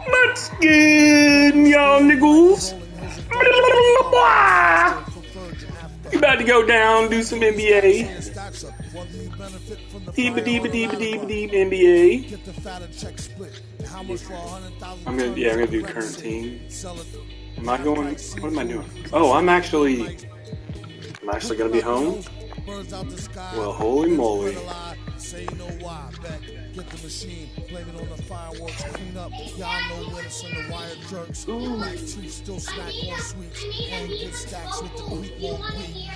Let's get y'all niggles. We about to go down, do some NBA. Deep NBA. I'm gonna do current team. Am I going? What am I doing? Oh, I'm actually gonna be home. Well, holy moly. Say you know why, bet, get the machine, blame it on the fireworks, clean up, y'all know when it's on the wire jerks, black chiefs still snack on sweets, and get stacks with the quick won't weep.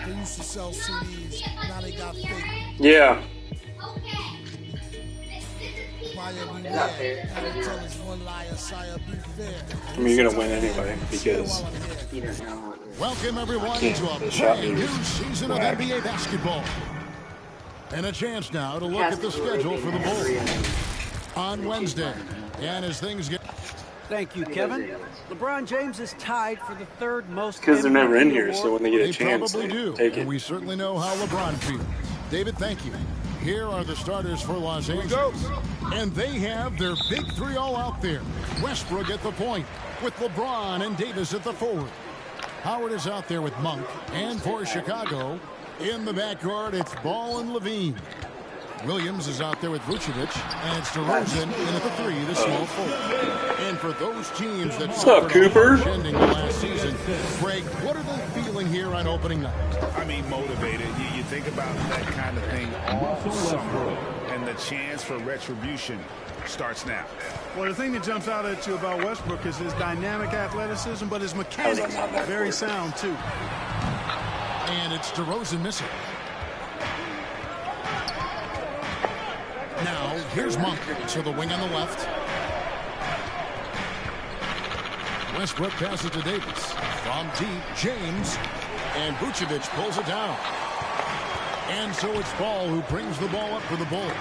They used to sell CDs, now they got fake. Yeah. I mean, you're gonna win anyway, because welcome everyone to a brand new season of NBA basketball. And a chance now to look at the schedule for the Bulls on Wednesday. And as things get... Thank you, Kevin. LeBron James is tied for the third most... Because they're never in here, so when they get a chance, they probably do. Take it. And we certainly know how LeBron feels. David, thank you. Here are the starters for Los Angeles. And they have their big three all out there. Westbrook at the point, with LeBron and Davis at the forward. Howard is out there with Monk. And for Chicago... in the backcourt, it's Ball and Levine. Williams is out there with Vucevic, and it's DeRozan in at the three, the small forward. And for those teams that suffered Cooper ending last season, Greg, what are they feeling here on opening night? I mean, motivated. You think about that kind of thing all summer, and the chance for retribution starts now. Well, the thing that jumps out at you about Westbrook is his dynamic athleticism, but his mechanics very sound too. And it's DeRozan missing. Now, here's Monk to the wing on the left. Westbrook passes to Davis. From deep, James. And Vucevic pulls it down. And so it's Ball who brings the ball up for the Bulls.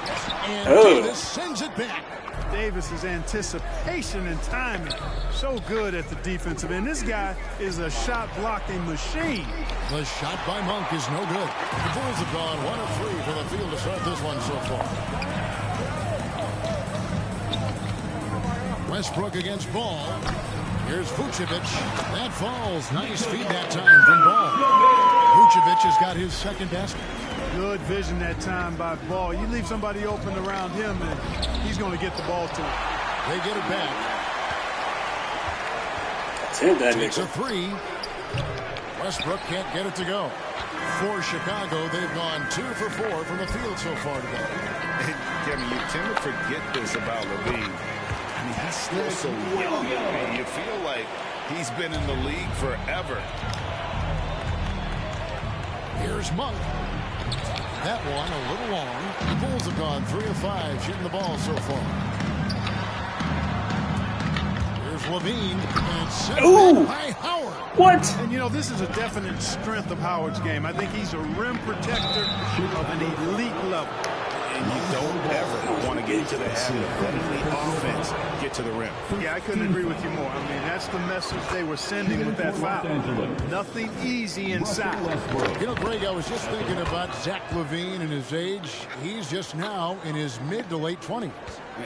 And Davis sends it back. Davis's anticipation and timing, so good at the defensive end. This guy is a shot-blocking machine. The shot by Monk is no good. The Bulls have gone 1 of 3 for the field to start this one so far. Westbrook against Ball. Here's Vucevic. That falls. Nice feed that time from Ball. Vucevic has got his second basket. Good vision that time by Ball. You leave somebody open around him, and he's going to get the ball to him. They get it back. Takes a three. Westbrook can't get it to go. For Chicago, they've gone 2 for 4 from the field so far today. Kevin, you tend to forget this about Levine. I mean, he's still so young. I mean, you feel like he's been in the league forever. Here's Monk. That one a little long. The Bulls have gone 3 of 5 shooting the ball so far. Here's Levine. And sent by Howard. What? And, you know, this is a definite strength of Howard's game. I think he's a rim protector of an elite level. And you don't ever want to get into the habit of letting the offense get to the rim. Yeah, I couldn't agree with you more. I mean, that's the message they were sending with that foul. Nothing easy inside. You know, Greg, I was just thinking about Zach LaVine and his age. He's just now in his mid to late 20s.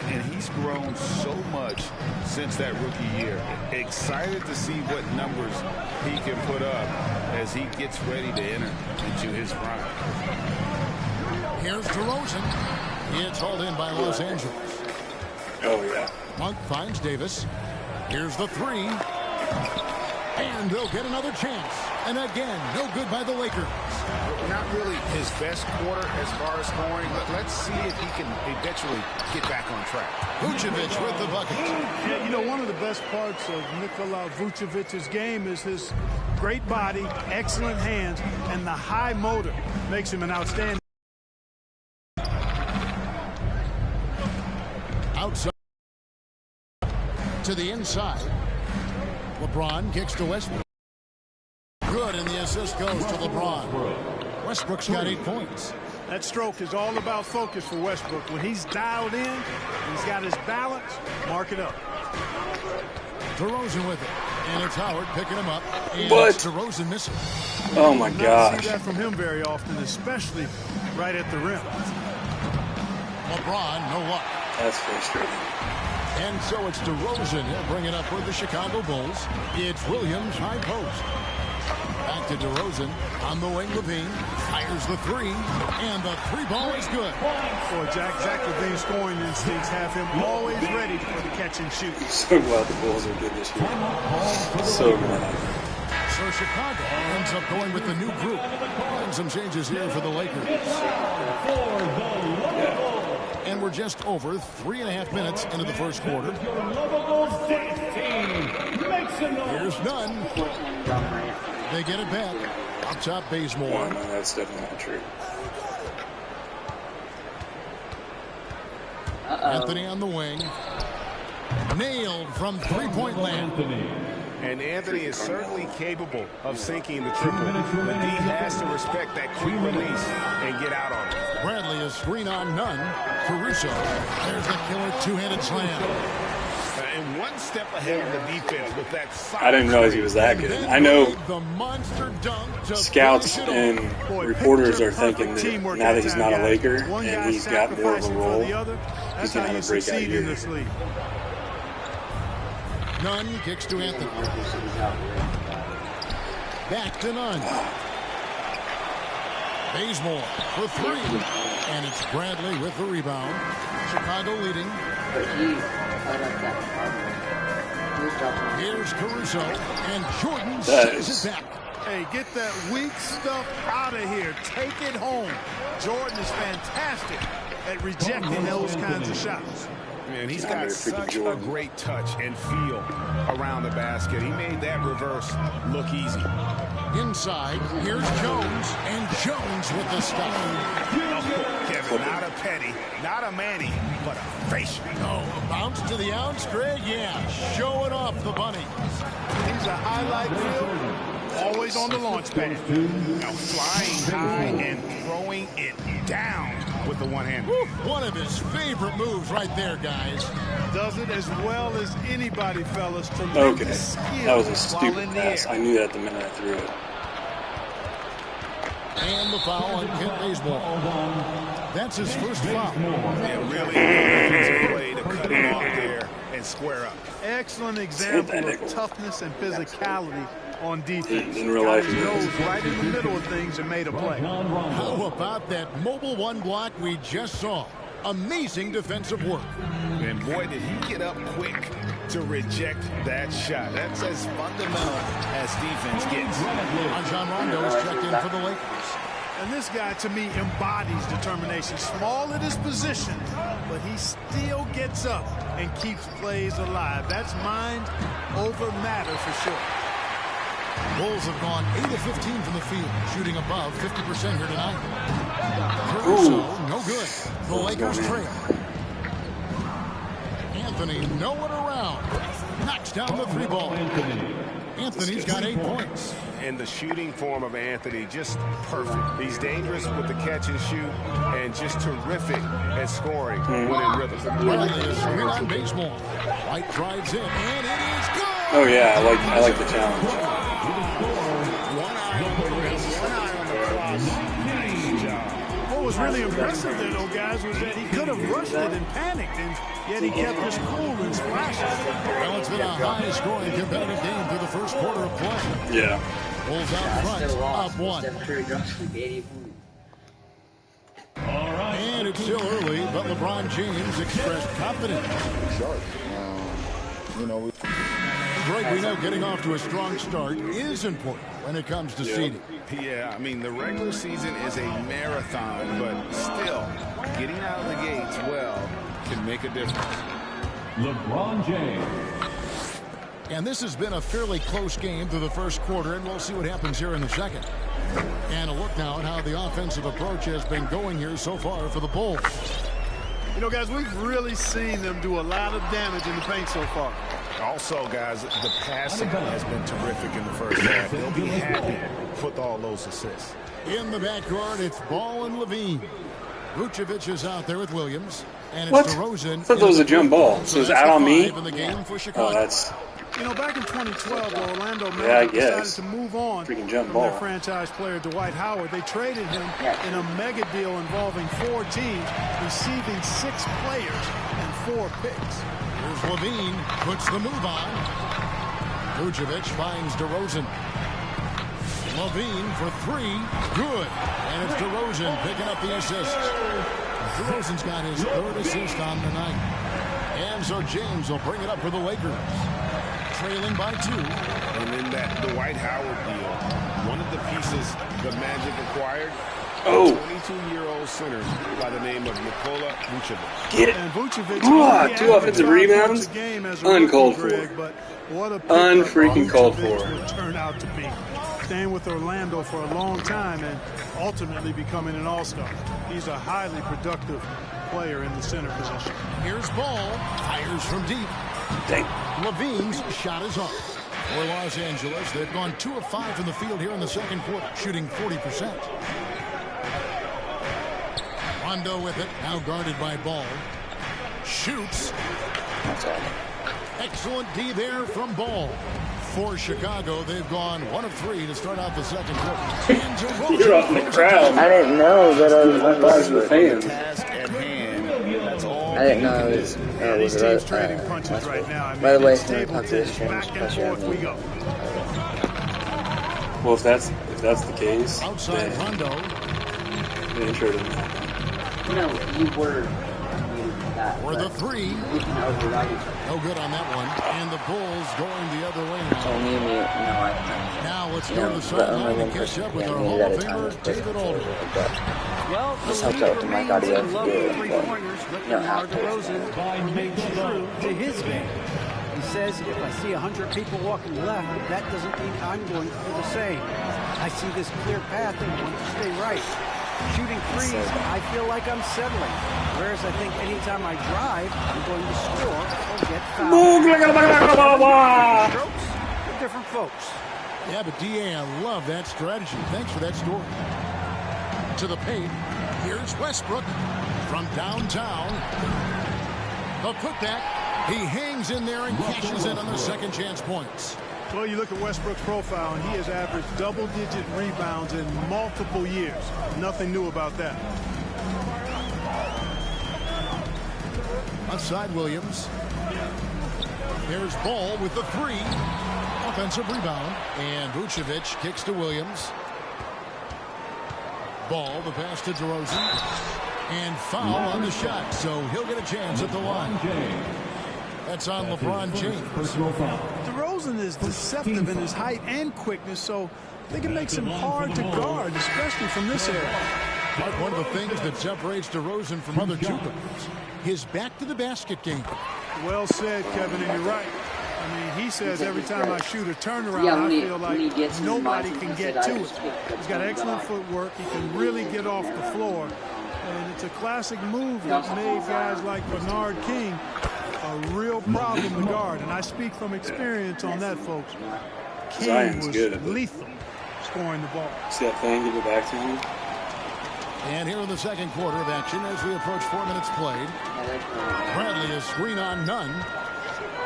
And he's grown so much since that rookie year. Excited to see what numbers he can put up as he gets ready to enter into his prime. Here's DeRozan. It's hauled in by Los Angeles. Oh, yeah. Monk finds Davis. Here's the three. And they'll get another chance. And again, no good by the Lakers. Not really his best quarter as far as scoring, but let's see if he can eventually get back on track. Vucevic with the bucket. Yeah, you know, one of the best parts of Nikola Vucevic's game is his great body, excellent hands, and the high motor makes him an outstanding. Outside to the inside. LeBron kicks to Westbrook. Good, and the assist goes to LeBron. Westbrook's got 8 points. That stroke is all about focus for Westbrook. When he's dialed in, he's got his balance, mark it up. DeRozan with it. And it's Howard picking him up. And what? It's DeRozan missing. Oh, my gosh. I see that from him very often, especially right at the rim. LeBron, no luck. That's frustrating. And so it's DeRozan. He'll bring it up for the Chicago Bulls. It's Williams, high post. Back to DeRozan. On the wing, Levine fires the three. And the three ball is good. Boy, Zach Levine's scoring instincts have him always ready for the catch and shoot. So glad the Bulls are good this year. So glad. So Chicago ends up going with the new group. And some changes here for the Lakers. And we're just over 3.5 minutes into the first quarter. Here's Nunn. They get it back. Up top, Bazemore. No, that's definitely not true. Anthony on the wing. Nailed from three-point land. And Anthony is certainly capable of sinking the triple. But he has to respect that quick release and get out on it. Bradley is screen on Nunn. Caruso. There's the killer two-handed slam. And one step ahead of the defense with that. I didn't realize he was that good. I know the monster dunk scouts and reporters are thinking that now that he's not a Laker and he's got more of a role, he's going to have a breakout year. Nunn kicks to Anthony. Back to Nunn. Bazemore for three. And it's Bradley with the rebound. Chicago leading. Here's Caruso. And Jordan sends it back. Hey, get that weak stuff out of here. Take it home. Jordan is fantastic at rejecting those kinds of shots. And he's got such a great touch and feel around the basket. He made that reverse look easy. Inside, here's Jones, and Jones with the stop. Kevin, not a Petty, not a Manny, but a facial. Oh, a bounce to the outs, Greg? Yeah, showing off the bunny. He's a highlight reel, always on the launch pad. Now flying high and throwing it down with the one hand. One of his favorite moves right there, guys. Does it as well as anybody, fellas. Okay, that was a stupid pass. I knew that the minute I threw it. And the foul on Kent Bazemore. That's his first foul. Yeah, really play to cut him off there and square up. Excellent example of toughness and physicality on defense. In real life, he knows right in the middle of things and made a play. How about that mobile one block we just saw? Amazing defensive work. And boy, did he get up quick to reject that shot. That's as fundamental as defense gets. John Rondo is checked in for the Lakers. And this guy, to me, embodies determination. Small at his position, but he still gets up and keeps plays alive. That's mind over matter for sure. Bulls have gone 8 of 15 from the field, shooting above 50% here tonight. Ooh. No good. The Lakers trail. Anthony nowhere around. Knocks down the three ball. Anthony's got 8 points. And the shooting form of Anthony, just perfect. He's dangerous with the catch and shoot and just terrific at scoring when in rhythm. Bradley is screen on Bazemore. White drives in, and it is good. Oh yeah, I like the challenge. What was really impressive there, though, guys, was that he could have rushed it and panicked, and yet he kept his cool and splashes. Well, it's been a high-scoring competitive game through the first quarter of play. Yeah. Bulls out front, up 1. And it's still early, but LeBron James expressed confidence. Greg, we know getting off to a strong start is important when it comes to seeding. Yeah, I mean, the regular season is a marathon, but still, getting out of the gates well can make a difference. LeBron James. And this has been a fairly close game through the first quarter, and we'll see what happens here in the second. And a look now at how the offensive approach has been going here so far for the Bulls. You know, guys, we've really seen them do a lot of damage in the paint so far. Also, guys, the passing has been terrific in the first half. They'll be happy with all those assists. In the backcourt, it's Ball and Levine. Vucevic is out there with Williams. And it's What? DeRozan. I thought that was a jump ball. So it's out on me? In the game for Chicago. Oh, that's You know, back in 2012, the Orlando Yeah, I Magic decided guess. to move on Freaking jump from ball. their franchise player, Dwight Howard. They traded him in a mega deal involving 4 teams, receiving 6 players and 4 picks. Here's Levine, puts the move on. Vucevic finds DeRozan. Levine for 3, good. And it's DeRozan picking up the assist. DeRozan's got his 3rd assist on the night. And so James will bring it up for the Lakers. Trailing by 2. And in that Dwight Howard deal, one of the pieces the Magic acquired, a 22-year-old center by the name of Nikola Vucevic. Get it. And Vucevic, 2 offensive rebounds. Uncalled for. But what a Unfreaking called for. would turn out to be. Staying with Orlando for a long time and ultimately becoming an all-star. He's a highly productive player in the center position. Here's Ball, fires from deep. Dang. Levine's shot is off. For Los Angeles, they've gone 2 of 5 from the field here in the second quarter, shooting 40%. Rondo with it, now guarded by Ball. Shoots. Excellent D there from Ball. For Chicago, they've gone 1 of 3 to start out the second quarter. You're off in the crowd. I didn't know that I was the fans. Task at hand. That's all. I didn't know it was. These teams trading punches right now. I mean, By the way, it's it's gonna table talk to this tennis, back and forth we go. Well, if that's the case, Outside then Rondo. the intro didn't happen. No, you were. For the 3. We can override each other. No good on that one. And the Bulls going the other way. So me and you, no, I Now let's you go know, to the but sideline only and one catch person up with can our meet Hall at of a time. Famer, Is David Alder. Well, the This helps leader out with my remains audio in love if you with do it, 3-pointers, but you don't DeMar have to. DeRozan remains true to his game. He says, if I see 100 people walking left, that doesn't mean I'm going to do the same. I see this clear path and want to stay right. Shooting threes, I feel like I'm settling. Whereas I think anytime I drive, I'm going to score or get fouled. Strokes for different folks. Yeah, but D.A., I love that strategy. Thanks for that story. To the paint. Here's Westbrook from downtown. The putback. He hangs in there and cashes in on the second chance points. Well, you look at Westbrook's profile, and he has averaged double-digit rebounds in multiple years. Nothing new about that. Outside Williams. There's Ball with the 3. Offensive rebound. And Vucevic kicks to Williams. Ball, the pass to DeRozan. And foul on the shot, so he'll get a chance at the line. That's on LeBron James. DeRozan is deceptive in his height and quickness, so I think it makes him hard to guard, especially from this area. Mark, one of the things that separates DeRozan from other two-guards, his back-to-the-basket game. Well said, Kevin, and you're right. I mean, he says every time I shoot a turnaround, Yeah, I feel like nobody can get to it. it. He's got excellent footwork. He can really get off the floor. And it's a classic move that made guys like Bernard King a real problem to guard. And I speak from experience on that, folks. King Zion's was good. lethal scoring the ball. See that thing? Give it back to him. And here in the second quarter of action as we approach 4 minutes played. Bradley is screen on none.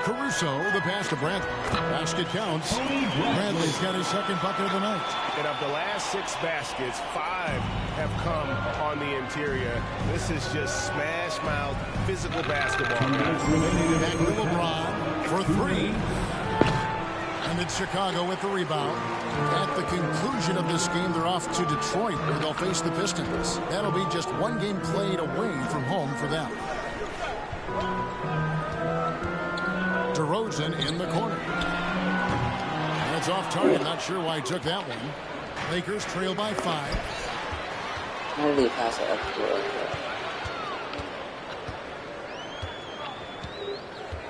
Caruso, the pass to Bradley. Basket counts. Bradley's got his second bucket of the night. And of the last 6 baskets, 5 have come on the interior. This is just smash mouth physical basketball. Back to LeBron for 3. And it's Chicago with the rebound. At the conclusion of this game, they're off to Detroit, where they'll face the Pistons. That'll be just 1 game played away from home for them. DeRozan in the corner. And it's off target. Not sure why he took that one. Lakers trail by 5. How did he pass it up to like that?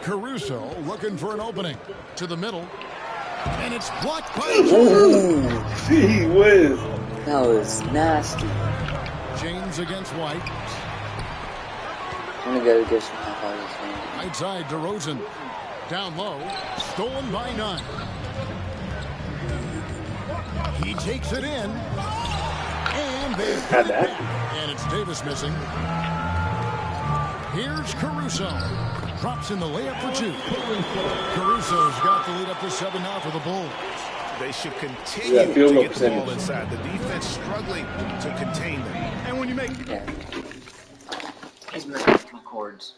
Caruso looking for an opening. To the middle. And it's blocked by Gee whiz. That was nasty. James against White. I'm gonna go get some half out of this game. Right side, DeRozan. Down low. Stolen by none. He takes it in. And they Had that. and it's Davis missing. Here's Caruso. drops in the layup for two. Caruso's got the lead up to 7 now for the Bulls. They should continue to get the ball inside. The defense struggling to contain them. And when you make... Yeah. He's missing 2 cords.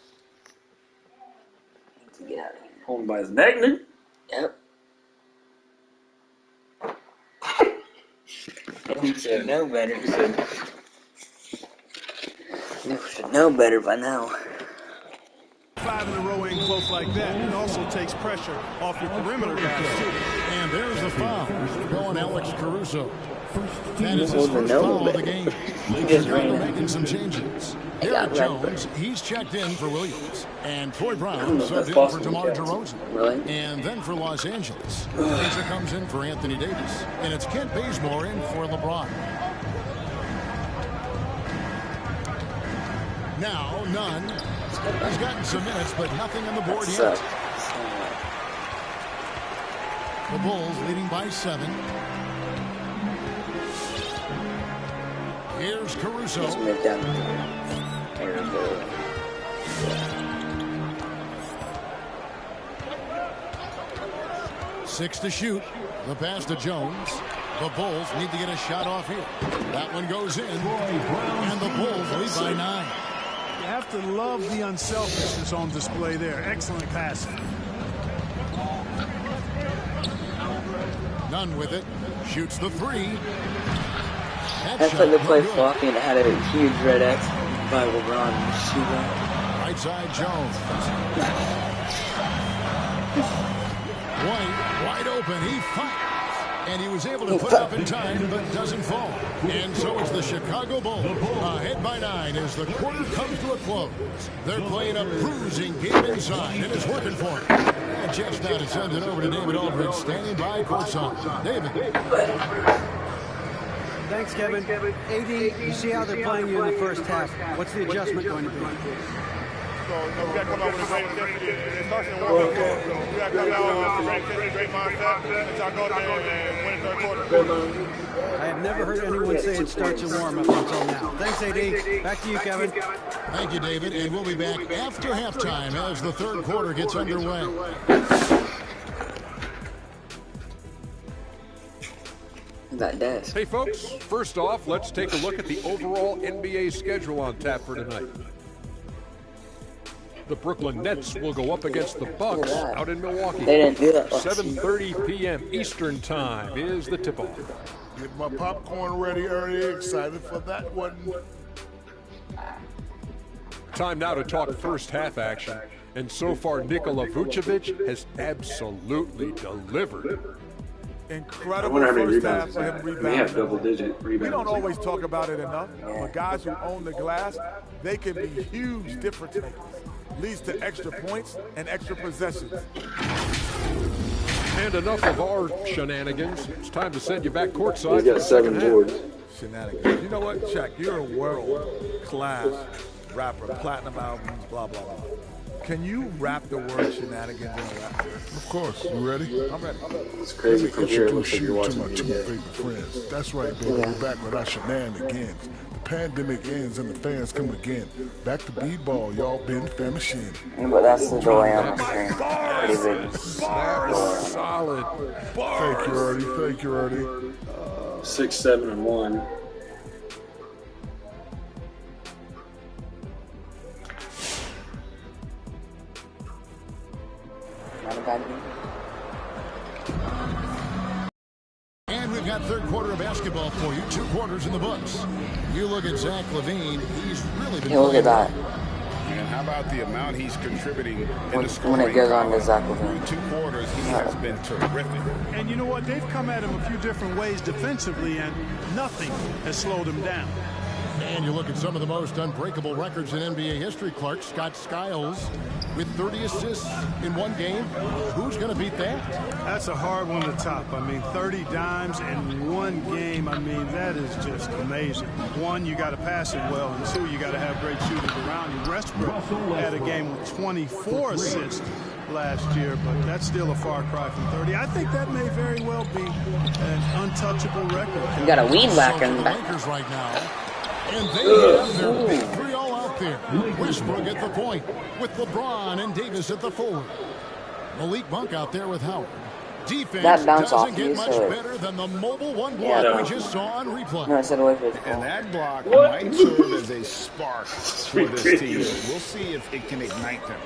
Need to get out of here. Holding by his magnet. Yep. You should know better. You should know better by now. 5 in a row ain't close like that. It also takes pressure off your perimeter guys, too. And there's the foul. Going Alex Caruso. That is his first foul of the game. Chicago making some changes. Eric Jones, he's checked in for Williams. And Troy Brown subbed in for DeMar DeRozan. Really? And then for Los Angeles, Asa comes in for Anthony Davis. And it's Kent Bazemore in for LeBron. Now, Nunn. He's gotten some minutes, but nothing on the board yet. The Bulls leading by 7. Here's Caruso. Just move down. There we go. 6 to shoot. The pass to Jones. The Bulls need to get a shot off here. That one goes in. And the Bulls lead by 9. You have to love the unselfishness on display there. Excellent passing. Nunn with it. Shoots the 3. That's like they play floppy and it had a huge red X by LeBron. Right side Jones. White wide open. He fights. And he was able to put up in time, but doesn't fall. And so it's the Chicago Bulls ahead by 9 as the quarter comes to a close. They're playing a bruising game inside, and it's working for them. And just now to send it over to David Aldridge, standing by courtside. David. Thanks, Kevin. AD, you see how they're playing you in the first half. What's the adjustment going to be? So, we got to come out with a great intensity. It starts in the warm-up. So, we got to come out with a great intensity, great mindset, and try to go there and win the third quarter. I have never heard anyone say it starts in warm-up until now. Thanks, AD. Back to you, Kevin. Thank you, David. And we'll be back after halftime as the third quarter gets underway. That desk. Hey, folks. First off, let's take a look at the overall NBA schedule on tap for tonight. The Brooklyn Nets will go up against the Bucks out in Milwaukee. They didn't do that. 7:30 p.m. Eastern Time is the tip-off. Get my popcorn ready early. Excited for that one. Time now to talk first half action. And so far, Nikola Vucevic has absolutely delivered. Incredible first half for him rebounding. They have double-digit rebounds. We don't always talk about it enough, but guys who own the glass, they can be huge difference makers. Leads to extra points and extra possessions. And enough of our shenanigans. It's time to send you back courtside. He's got 7 boards. Shenanigans. You know what, Chuck? You're a world-class rapper, platinum albums, blah, blah, blah. Can you rap the word shenanigans in a rap? Of course. You ready? I'm ready. It's crazy from here. It looks like you're to watching my the 2 NBA. favorite friends. That's right, baby. We're back with our shenanigans. The pandemic ends and the fans come again. Back to B-ball, y'all been famishing. But that's the delay on the screen. Pretty big. Solid. Thank you, Ernie. Thank you, Ernie. 6, 7, and 1. Not a bad game. And we've got third quarter of basketball for you. 2 quarters in the books. You look at Zach LaVine. He's really been Look at that. And how about the amount he's contributing in When the scoring it goes on to column? Zach LaVine. Through 2 quarters, he has been terrific. And you know what? They've come at him a few different ways defensively, and nothing has slowed him down. And you look at some of the most unbreakable records in NBA history, Clark. Scott Skiles with 30 assists in 1 game. Who's going to beat that? That's a hard one to top. I mean, 30 dimes in 1 game. I mean, that is just amazing. 1, you got to pass it well, and 2, you got to have great shooters around you. Westbrook had a game with 24 assists last year, but that's still a far cry from 30. I think that may very well be an untouchable record. You got a weed whacker in the The back. Lakers right now. And they have their big 3 all out out there. Westbrook at the point with LeBron and Davis at the forward. Malik Monk out there with Howard. Defense that bounce doesn't off get you, much so better than the mobile one block we just saw on replay. No, I said away for the And that block might serve as a spark for this team. We'll see if it can ignite them.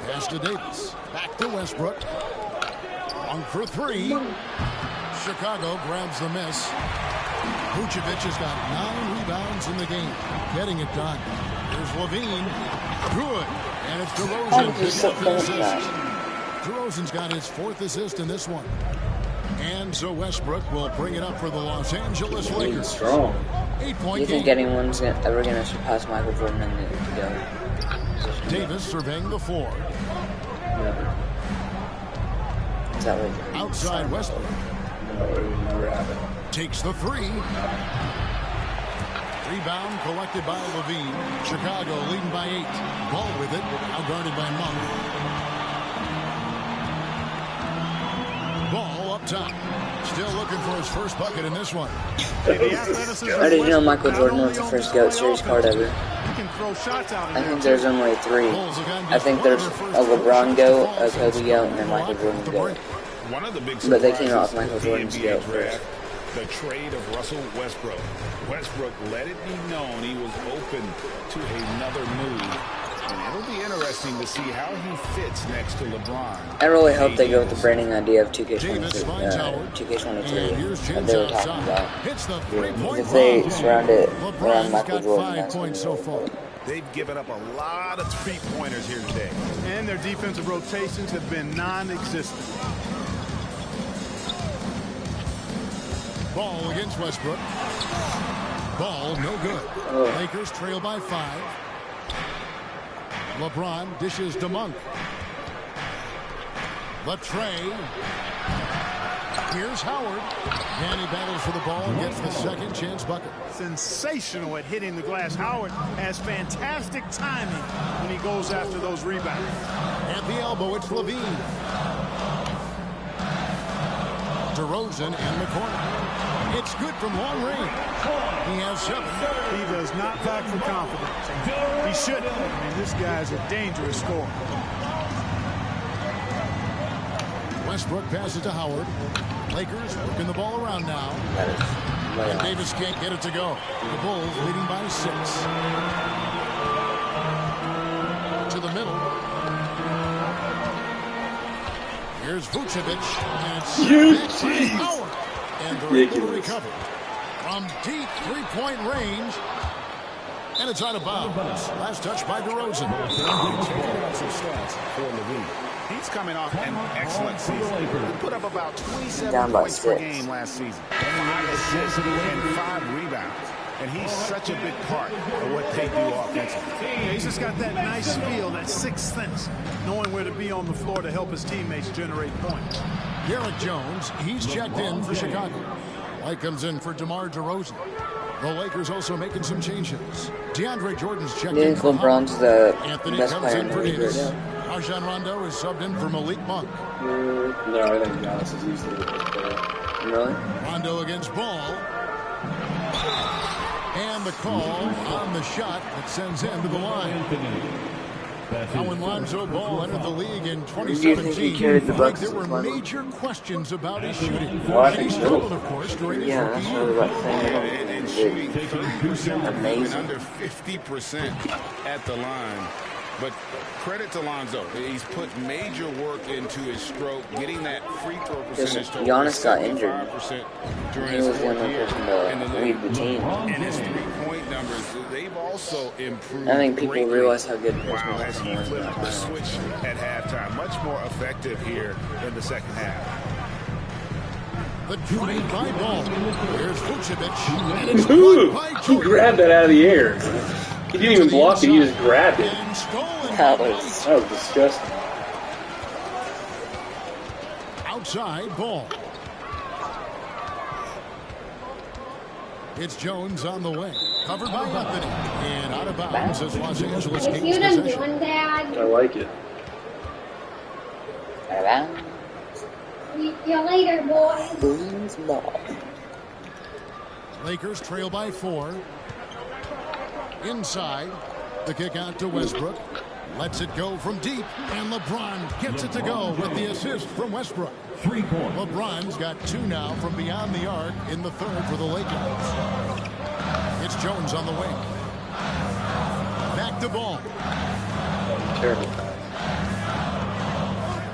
Pass to Davis. Back to Westbrook. Long for three. Chicago grabs the miss. Vucevic has got 9 rebounds in the game. Getting it done. Here's Levine. Good. And it's DeRozan picking up the assist. DeRozan's got his 4th assist in this one. And so Westbrook will bring it up for the Los Angeles Lakers. Strong. 8-point You think game. anyone's ever going to surpass Michael Jordan in the Davis surveying the floor. Never. Is that right? Outside Westbrook. Takes the 3. Rebound collected by Levine. Chicago leading by 8. Ball with it. Now guarded by Monk. Ball up top. Still looking for his first bucket in this one. I didn't know Michael Jordan was the first GOAT series card ever. I think there's only 3. I think there's a LeBron GOAT, a Kobe GOAT, and then Michael Jordan GOAT. One of the big But they came out with surprises Michael of the Jordan's NBA GOAT first. draft, the trade of Russell Westbrook. Westbrook let it be known he was open to another move. And it'll be interesting to see how he fits next to LeBron. I really hope they go with the branding idea of 2K22 that they were talking about. If they surround it around Michael Jordan, that's what so far. They've given up a lot of three-pointers here today. And their defensive rotations have been non-existent. Ball against Westbrook. Ball no good. Lakers trail by 5. LeBron dishes to Monk. The tray. Here's Howard. And he battles for the ball and gets the second chance bucket. Sensational at hitting the glass. Howard has fantastic timing when he goes after those rebounds. At the elbow, it's Levine. DeRozan in the corner. It's good from long range. He has 7. He does not lack for confidence. He shouldn't. I mean, this guy's a dangerous scorer. Westbrook passes to Howard. Lakers working the ball around now. And Davis can't get it to go. The Bulls leading by 6. To the middle. Here's Vucevic. And it's Howard. And they're able to recover from deep 3-point range. And it's out of bounds. Last touch by DeRozan. He's coming off an excellent season. He put up about 27 points per game last season. 5 assists and 5 rebounds. And he's such a big part of what they do offensively. He's just got that nice feel, that sixth sense, knowing where to be on the floor to help his teammates generate points. Derek Jones, he's checked in for Chicago. White comes in for DeMar DeRozan. The Lakers also making some changes. DeAndre Jordan's checked in for LeBron's the Anthony best comes player in in for the league right Davis. now. Rajon Rondo is subbed in for Malik Monk. No, I think Giannis is easily the best player. Really? Rondo against Ball. And the call on the shot that sends him to the line. Now when Lonzo Ball entered the league in 2017, there were major questions about his shooting. And he struggled, of course, during his rookie year. And shooting 30% and under 50% at the line. But credit to Lonzo. He's put major work into his stroke, getting that free throw percentage to Giannis got injured. during He his was the only year person in the to league. lead the team. And his three-point numbers, they've also improved. I think people greatly. realize how good Chris Wow, as he Middleton was. flipped the switch at halftime. Much more effective here in the second half. The drive by Ball. Here's Vucevic. And it's Who blocked by Jordan. grabbed that out of the air? He didn't even block it, he just grabbed it. And stolen That by was That was disgusting. outside Ball. It's Jones on the way. Covered by Anthony. And out of bounds as Los Angeles If gains you done possession. doing, Dad, I like it. see you later, boys. Boone's ball. Lakers trail by 4. Inside. The kick out to Westbrook. Lets it go from deep. And LeBron gets it to go with the assist from Westbrook. 3 points. LeBron's got 2 now from beyond the arc in the third for the Lakers. It's Jones on the wing. Back to Ball.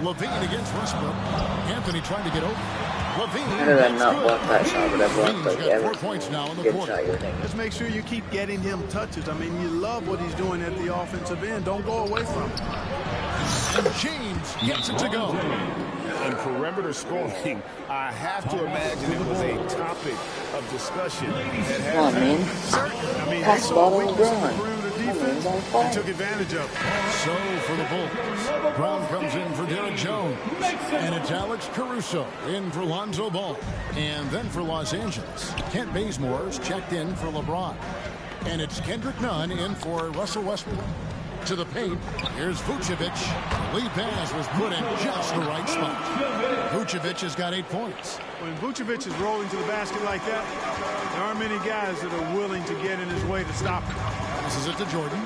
Levine against Westbrook. Anthony trying to get over. Levine. How did I not block that shot, but I blocked like every 4 points now in the quarter. Just make sure you keep getting him touches. I mean, you love what he's doing at the offensive end. Don't go away from him. And James gets it to go. And perimeter scoring, I have to imagine it was a topic of discussion. Come on, man. I mean, Pass the ball to LeBron. Defense took advantage of it. So for the Bulls, Brown comes in for Derek Jones. And it's Alex Caruso in for Lonzo Ball. And then for Los Angeles, Kent Bazemore's checked in for LeBron. And it's Kendrick Nunn in for Russell Westbrook. To the paint, here's Vucevic. Lead pass was put in just the right spot. Vucevic has got 8 points. When Vucevic is rolling to the basket like that, there aren't many guys that are willing to get in his way to stop him. This is it to Jordan.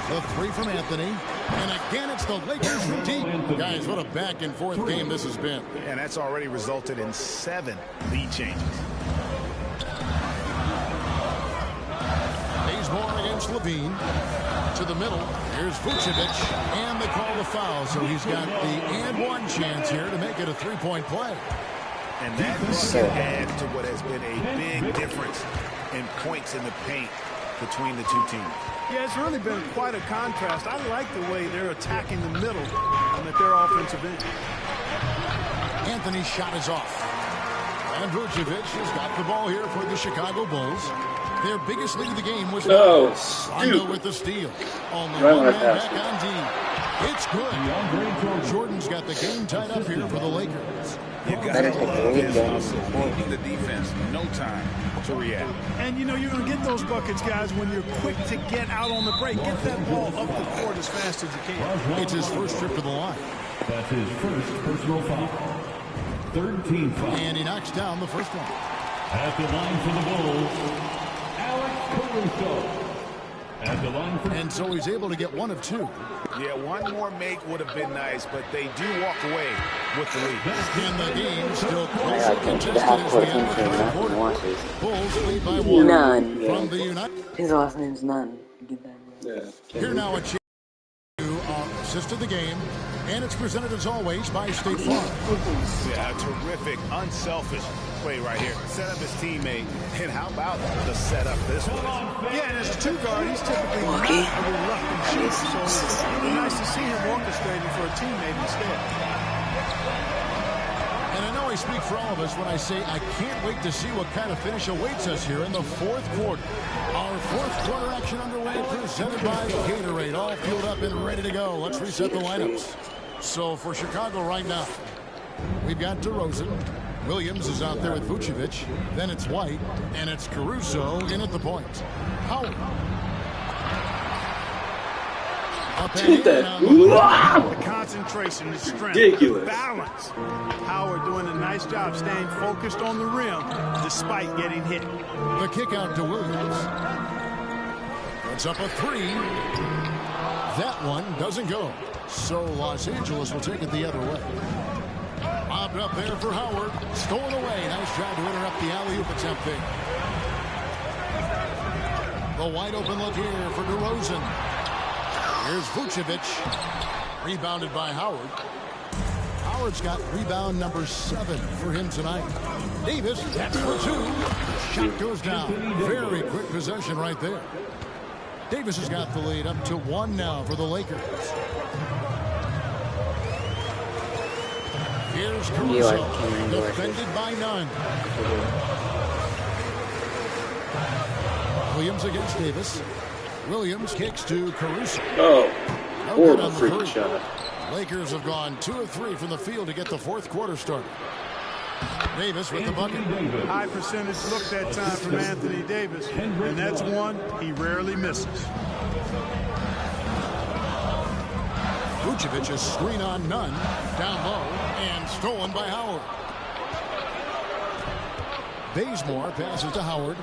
The 3 from Anthony. And again, it's the Lakers from deep. Guys, what a back and forth game this has been. And that's already resulted in 7 lead changes. Bazemore against Levine. To the middle. Here's Vucevic. And they call the foul. So he's got the and one chance here to make it a 3-point play. And that can add to what has been a big difference in points in the paint between the two teams. Yeah, it's really been quite a contrast. I like the way they're attacking the middle and at their offensive end. Anthony's shot is off. And Vucevic has got the ball here for the Chicago Bulls. Their biggest lead of the game was Rondo with the steal. Only one man back on D. It's good. Jordan's got the game tied up here for the Lakers. You've got to love his hustle, leading the defense, no time to react. And, you know, you're going to get those buckets, guys, when you're quick to get out on the break. Get that ball up the court as fast as you can. It's his first trip to the line. That's his first personal foul. 13 foul. And he knocks down the first one. At the line for the Bulls, Alex Caruso. At the line for and so he's able to get 1 of 2. Yeah, one more make would have been nice, but they do walk away with the lead. And the game still close contested as we end the third quarter. Bulls lead by 1 from the United. His last name's Nunn. Here now a chance to assist of the game. And it's presented as always by State Farm. Yeah, a terrific, unselfish play right here. Set up his teammate. And how about the setup this one? Yeah, and as a 2-guard, he's typically not a reluctant shooter. So it'd be nice to see him orchestrating for a teammate instead. And I know I speak for all of us when I say I can't wait to see what kind of finish awaits us here in the fourth quarter. Our fourth quarter action underway, presented by Gatorade. All fueled up and ready to go. Let's reset the lineups. So for Chicago right now, we've got DeRozan. Williams is out there with Vucevic. Then it's White. And it's Caruso in at the point. Howard. The concentration, the strength, ridiculous. The balance. Howard doing a nice job staying focused on the rim despite getting hit. The kick out to Williams. It's up a 3. That one doesn't go. So Los Angeles will take it the other way. Bobbed up there for Howard. Stolen away. Nice job to interrupt the alley-oop attempt there. The wide open look here for DeRozan. Here's Vucevic. Rebounded by Howard. Howard's got rebound number 7 for him tonight. Davis, that's for 2. Shot goes down. Very quick possession right there. Davis has got the lead up to 1 now for the Lakers. Here's Caruso, defended by Nunn. Williams against Davis. Williams kicks to Caruso. Oh, horrible freaking shot. Lakers have gone 2 of 3 from the field to get the fourth quarter started. Davis with the bucket. High percentage look that time from Anthony Davis, and that's one he rarely misses. Vucevic's screen on Nunn, down low, and stolen by Howard. Bazemore passes to Howard.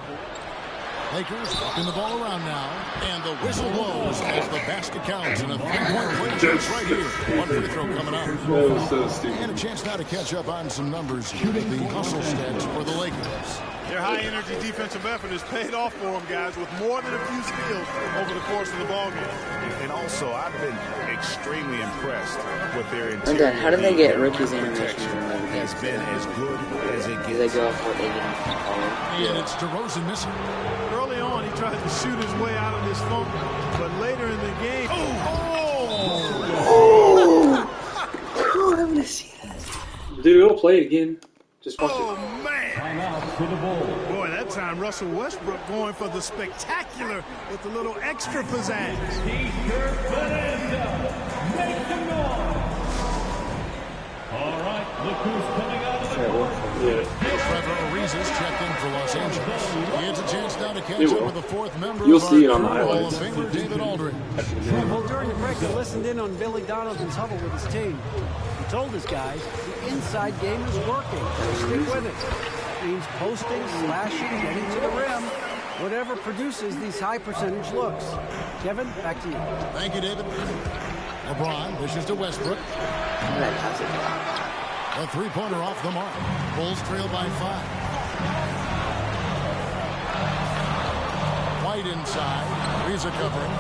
Lakers walking the ball around now, and the whistle blows as the basket counts, and a three-point play chance right here. One free throw coming up. That was so stupid. And a chance now to catch up on some numbers here. The hustle stats for the Lakers. Their high-energy defensive effort has paid off for them, guys, with more than a few steals over the course of the ballgame. And also, I've been extremely impressed with their interior. And then, how do they get rookies animations in the has been as good as it gets. Do they go off what they get in color? And it's DeRozan missing. Early on, he tried to shoot his way out of this funk, but later in the game... Oh, I want to see that. Dude, we'll play it again. Just watch Oh, it. man. Timeout for the Bulls. Boy, that time Russell Westbrook going for the spectacular with a little extra pizzazz. T-shirt bonanza. Make some noise. All right, look who's coming out of the court. Trevor Ariza's checked in for Los Angeles. He has a chance now to catch up with the fourth member You'll of see it our on the Hall of highlights. Famer, David Aldridge. Well, during the break, I listened in on Billy Donovan's huddle with his team. He told his guys the inside game is working, so stick with it. It means posting, slashing, getting to the rim, whatever produces these high percentage looks. Kevin, back to you. Thank you, David. LeBron dishes to Westbrook. A three-pointer off the mark. Bulls trail by 5. White inside. Ariza covering.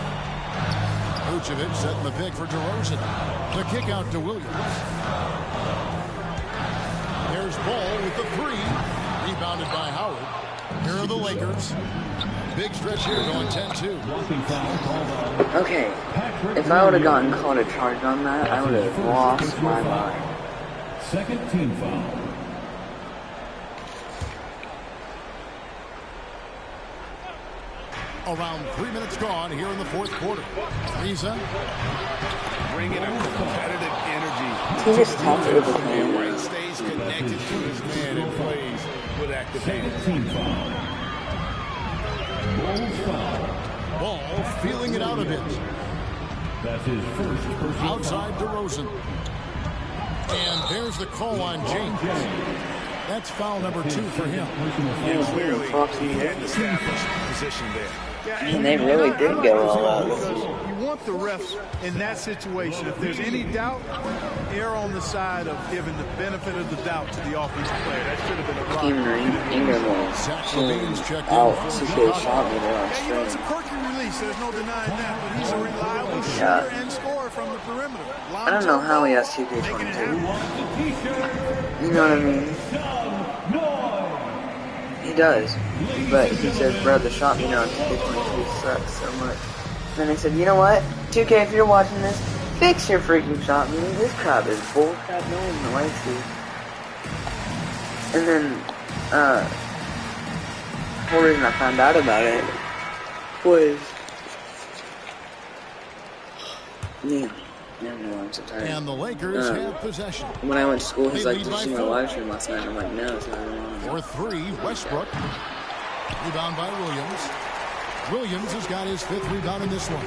Vucevic setting the pick for DeRozan. The kick out to Williams. There's Ball with the 3. Rebounded by Howard. Here are the Lakers. Big stretch here going 10-2. Okay, if I would have gotten called a charge on that, I would have lost my mind. Second team foul. Around 3 minutes gone here in the fourth quarter. Ariza. Bringing a competitive energy. He just tapped it with his hand. Right stays connected to his man and plays with active hands. Team foul. Bulls foul. Ball feeling it out a bit. That's his first personal Outside DeRozan. And there's the call on James. That's foul number 2 for him. Clearly, he had the position there. And they really did go all out. Because you want the refs in that situation. If there's any doubt, err on the side of giving the benefit of the doubt to the offensive player. That should have been a block. Ingram was out 2K shot meter on Yeah, you know, it's a stream. quirky release. There's no denying that. But he's a reliable shooter and scorer from the perimeter. I don't know how he has 2K22. You know what I mean? He does. But he says, bro, the shot meter on 2K22 sucks so much. Then I said, you know what? 2K, if you're watching this, fix your freaking shot meter. This crap is bull crap. No one likes it. And then, the whole reason I found out about it was... Man, I'm so tired. And the Lakers have possession. When I went to school, he's They like, lead did you by see my 4. live stream last night? I'm like, no, it's not on. For 3, Westbrook. Rebound by Williams. Williams has got his 5th rebound in this one.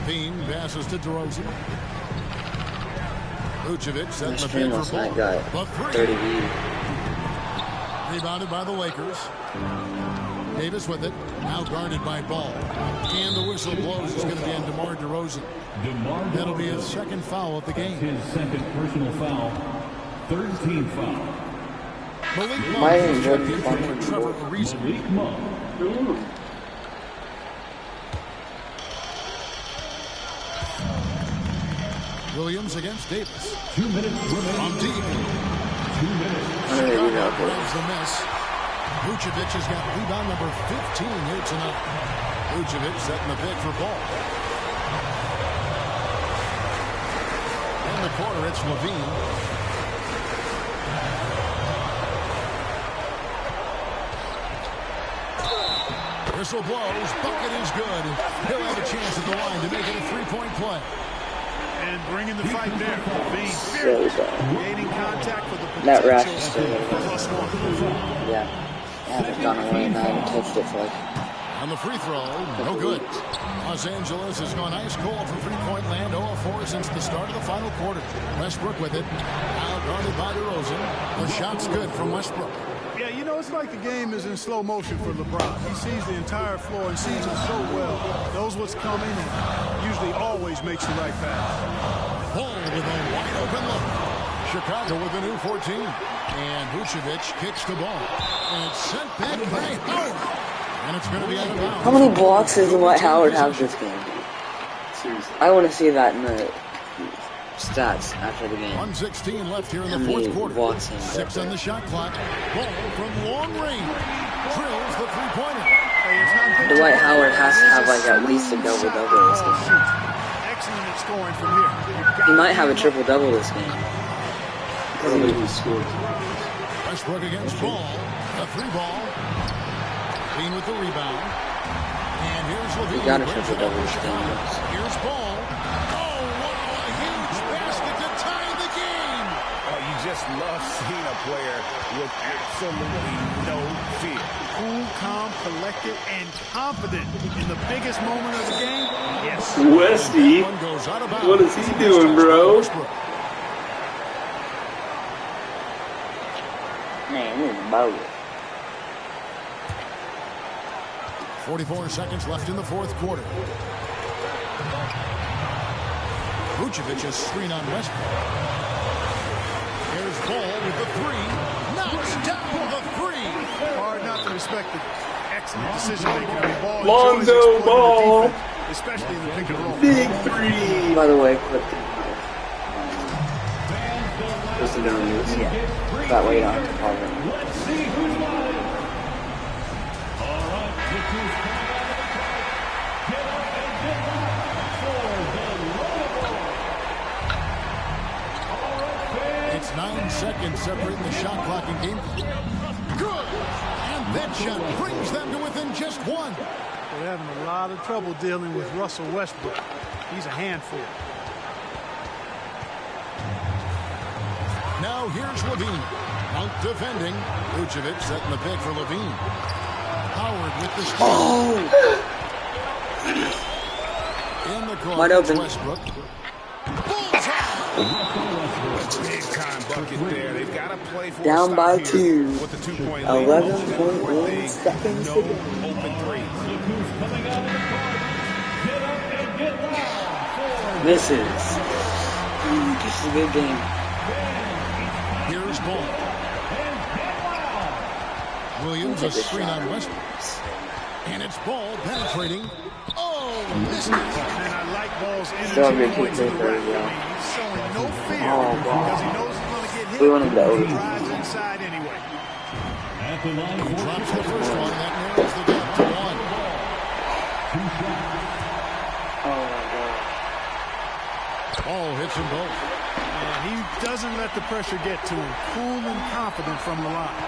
Bean passes to DeRozan. Vucevic setting My the stream pick last for night Ball. got The 3. 30 views. Rebounded by the Lakers. Davis with it. Now guarded by Ball. And the whistle blows. It's going to be on DeMar DeRozan. That'll be his 2nd foul of the game. His second personal foul. Third team foul. Malik Why Monk didn't is Jordan checked in Clarkson for Trevor Ariza. Malik Monk. Williams against Davis. 2 minutes remaining. From deep. 2 minutes. How do they do that? Grabs the miss. Vucevic has got rebound number 15 here tonight. Vucevic setting the pick for Ball. In the corner, it's Levine. Whistle blows. Bucket is good. He'll have a chance at the line to make it a 3-point play. And bringing the fight there. Being So bad. gaining contact for the That rash potential is still there. +1. Yeah. I haven't gone away and I haven't touched it for like On the free throw, no good. Los Angeles has gone ice cold from three-point land, 0 of 4 since the start of the final quarter. Westbrook with it, now guarded by DeRozan. The shot's good from Westbrook. Yeah, you know, it's like the game is in slow motion for LeBron. He sees the entire floor and sees it so well, knows what's coming, and usually always makes the right pass. Ball with a wide open look. Chicago with a new 14. And Vucevic kicks the ball. And it's sent back by Howard. And it's going to be out of bounds. How many blocks does Dwight Howard have this game? Seriously. I want to see that in the stats after the game. 1:16 left here in the fourth quarter. 6 on the shot clock. Ball from long range. Drills the three-pointer. Dwight Howard has to have like at least a double-double this game. Excellent at scoring from here. He might have a triple-double this game. Westbrook against Ball. A three ball. Clean with the rebound. And here's Levine. He got a triple-double this game. Here's Ball. Oh, wow, a huge basket to tie the game. Oh, you just love seeing a player with absolutely no fear. Cool, calm, collected, and confident in the biggest moment of the game. Yes. Westy, what is he doing, bro? Man, this is bogus. 44 seconds left in the fourth quarter. Vucevic is screen on Westbrook. Here's Ball with the three. Knocks down the three. Hard not to respect the excellent decision-making. I mean, Ball Lonzo Ball. Defense, especially in the pick and roll. Big three. By the way, clip Just down this. yeah. That way you don't have to pause it. It's 9 seconds separating the shot clock and game. Good! And that shot brings them to within just one. They're having a lot of trouble dealing with Russell Westbrook. He's a handful. Now here's Levine. Out defending. Vucevic setting the pick for Levine. Howard with the steal. Oh! In the corner, Wide open. Westbrook. Big time bucket there. They've got to play for Down by 2. with the 2-point lead. 11.1 seconds No to go. open threes. Misses. This is a good game. Here's Ball. Williams a screen on Westbrook. And it's Ball penetrating. Oh, misses. And I like Ball's energy Still a good going kick to the there, rack. yeah. He's showing no fear Oh, because he knows he's going to get hit. We want him to He overtime. drives inside anyway. At the line, He drops the first one. That narrows the gap to 1. Oh my god. Ball hits them both. And he doesn't let the pressure get to him. Cool and confident from the line.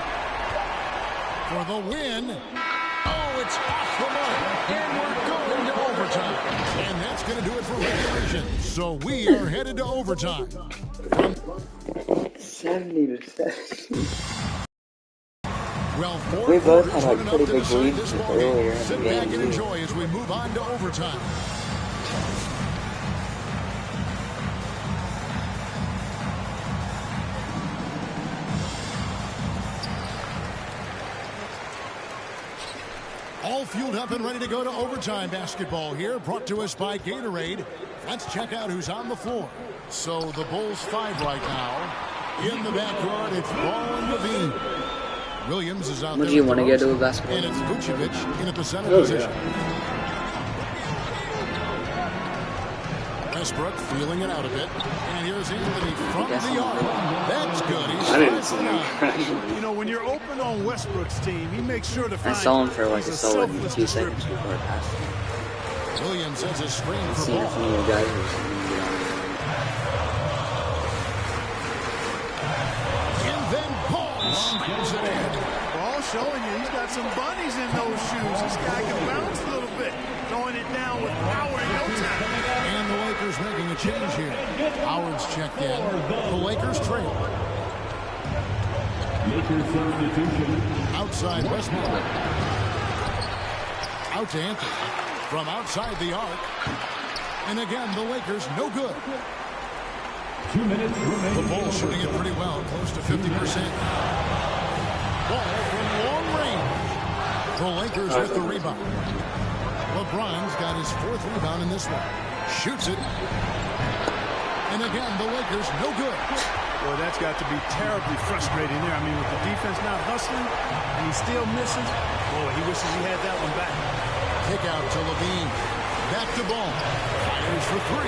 For the win. Oh, it's off the mark. And we're going to overtime. And that's going to do it for regulation. So we are headed to overtime. 70 to 70. Well, We both had like pretty big decide leads this ball earlier in the Sit back game. and enjoy as we move on to overtime. All fueled up and ready to go to overtime basketball here, brought to us by Gatorade. Let's check out who's on the floor. So the Bulls 5 right now. In the backyard, it's Ball and Levine. Williams is out Would there. you with want to go DeRozan, to a basketball and it's game? Vucevic in at the center Oh, position. yeah. Westbrook feeling it out a bit. And here's Anthony from the arc. That's good. He's I didn't 5 see for him. 9. You know, when you're open on Westbrook's team, he makes sure to I find saw him for like he's a solid selfless 2 seconds distributor. before it passed. Williams has a screen I've for seen if Ball. any of the guys were going to get on there. And then Ball slams it in. Ball showing you he's got some bunnies in those shoes. This guy can bounce a little bit, throwing it down with power in no time. And the Lakers making a change here. Howard's checked in. The Lakers trail. Lakers substitution. Outside Westbrook. Out to Anthony. From outside the arc. And again, the Lakers no good. 2 minutes remaining. The Bulls shooting it pretty well, close to 50%. Ball from long range. The Lakers with the rebound. LeBron's got his 4th rebound in this one. Shoots it. And again, the Lakers no good. Boy, that's got to be terribly frustrating there. I mean, with the defense not hustling, and he still misses. Boy, he wishes he had that one back. Kick out to Levine. Back to Ball. Fires for 3.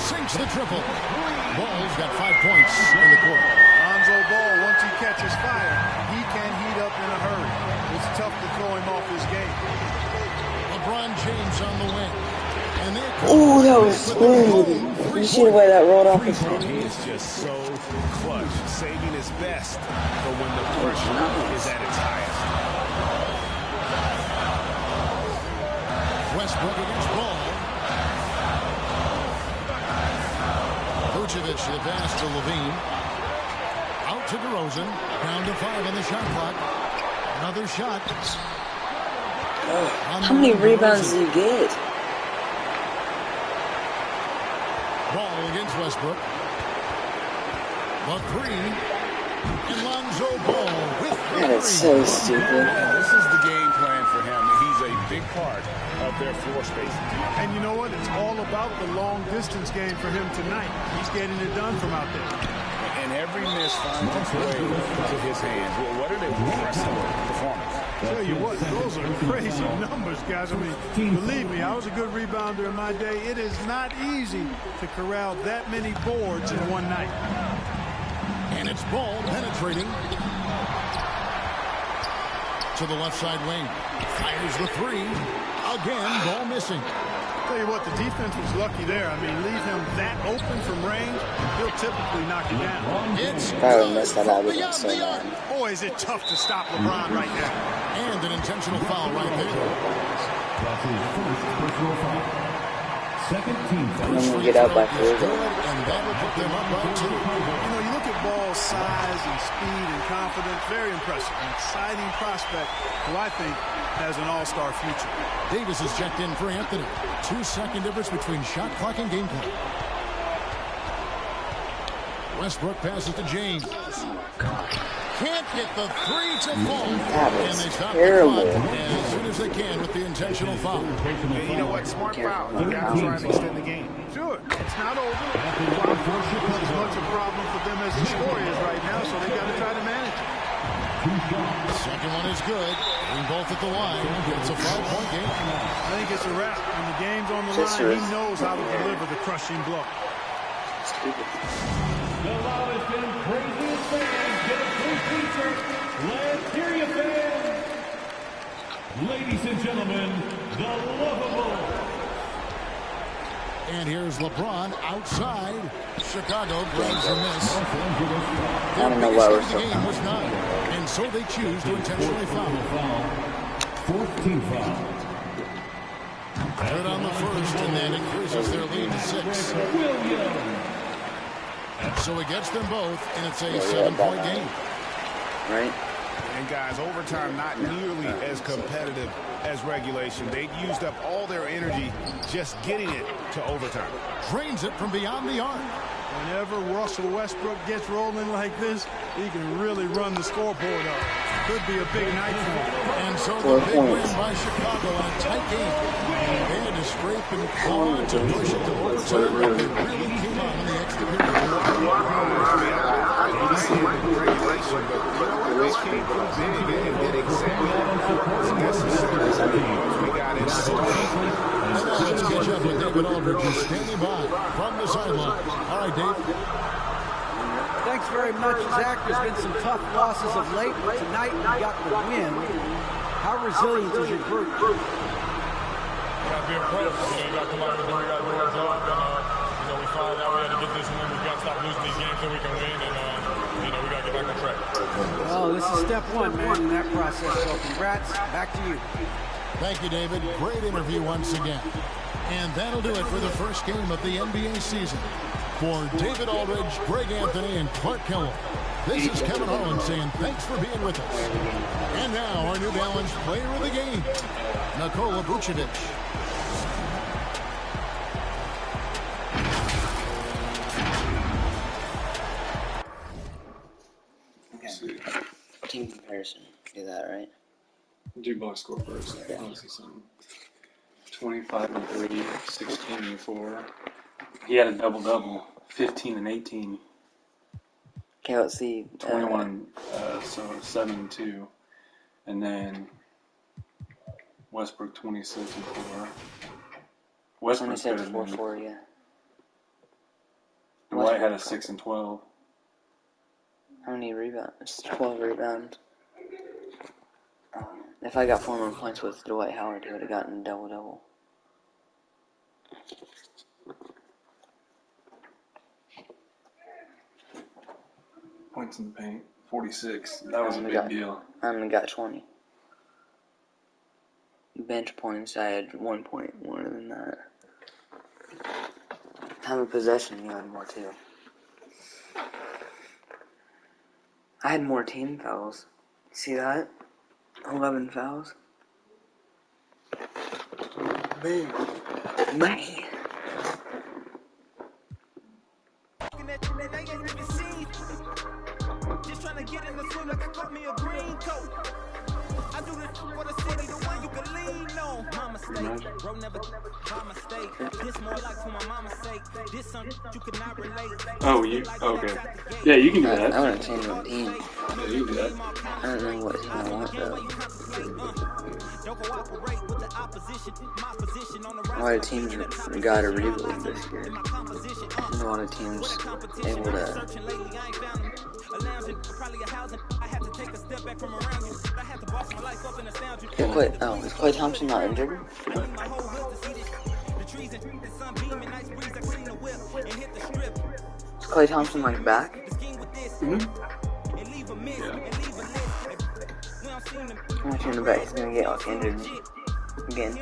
Sinks the triple. Ball's got 5 points in the quarter. Lonzo Ball, once he catches fire, he can heat up in a hurry. It's tough to throw him off his game. LeBron James on the wing. Oh, that was smooth. You see the way that rolled off his head? He is just so clutch, saving his best for when the pressure is at its highest. Westbrook against Ball. Vucevic the pass to Levine. Out to DeRozan. Down to 5 on the shot clock. Another shot. How many rebounds do you get? Ball against Westbrook. The 3. And Lonzo Ball with the 3. That is so stupid. And this is the game plan for him. He's a big part of their floor spacing. And you know what? It's all about the long distance game for him tonight. He's getting it done from out there. And every miss finds its way to his hands. Well, what an impressive performance. Tell you what, those are crazy numbers, guys. I mean, believe me, I was a good rebounder in my day. It is not easy to corral that many boards in one night. And it's Ball penetrating to the left side wing. Fires the 3. Again, Ball missing. Tell you what, the defense was lucky there. I mean, leave him that open from range, he'll typically knock you down. It's Probably missed that out again so bad. Boy, is it tough to stop LeBron right now. and an intentional foul right there. That's his first personal foul. Second team foul. I'm gonna get out by 4. And that will put them up by 2. You know, you look at Ball's size and speed and confidence, very impressive. An exciting prospect who I think has an all-star future. Davis is checked in for Anthony. 2-second difference between shot clock and game clock. Westbrook passes to James. Can't get the 3 to fall. And they stop terrible. the clock as soon as they can with the intentional foul. And you know what? Smart foul. You got to try and extend the game. Sure, it's not over. Clock is as much a problem for them as the score is right now, so they got to try to manage it. The second one is good. Bring both at the line. It's a 5-point game. I think it's a wrap. When the game's on the line, he knows how to deliver the crushing blow. The loudest and craziest fans get a free feature. Let's hear you, fans. Ladies and gentlemen, the lovable. And here's LeBron outside. Chicago grabs a miss. I don't know why we're The so game was not, and so they choose to intentionally foul. 14 foul. Good on the first, and that increases their lead to 6. So it gets them both, and it's a 7-point game. Right? And guys, overtime not nearly as competitive as regulation. They've used up all their energy just getting it to overtime. Drains it from beyond the arc. Whenever Russell Westbrook gets rolling like this, he can really run the scoreboard up. Could be a big night for him. And so 4 the big points. win by Chicago in a tight game. They had to scrape and claw to push it to overtime. They really came on in the extra period. Regulation, but they came from big and did exactly what's necessary. We got it started. And now let's catch up with David Aldridge, who's standing by from the sideline. All right, Dave. Thanks very much, Zach. There's been some tough losses of late, but tonight we got the win. How resilient is your group? You got to be approached. You got to come out and do what we got to do our job. And, we found out we had to get this win. We got to stop losing these games so we can win. And, we got to get back on track. Well, this is step one, man, in that process. So congrats. Back to you. Thank you, David. Great interview once again. And that'll do it for the first game of the NBA season. For David Aldridge, Greg Anthony, and Clark Kellogg, this is Kevin Harlan saying thanks for being with us. And now our New Balance player of the game, Nikola Vucevic. Okay. Team comparison. Do that, right? Do box score first. I want to see something. 25 and 3, 16 and 4. He had a double-double, 15 and 18. Okay, let's see. 21, so 7 and 2. And then Westbrook 26 and 4. Westbrook's better than 4, yeah. Dwight had a 6 and 12. How many rebounds? 12 rebounds. If I got 4 more points with Dwight Howard, he would have gotten a double-double. Points in the paint, 46. That was a big deal. I only got 20. Bench points, I had 1 point more than that. Time of possession, you had more too. I had more team fouls. See that? 11 fouls. Man. Just trying to get in the swing like I caught me a green coat. I do this for the city, the one you can lean on. My mistake, bro, never my mistake. This more like for my mama's sake. This something you could not relate. Oh, you? Okay. Yeah, you can do that. I want to change my team. Yeah, you can do that. I don't know what team I want, though. A lot of teams got a rebuild this year. A lot of teams able to. Is Klay Thompson not injured? Is Klay Thompson like back? I'm not sure bet he's gonna get like injured again.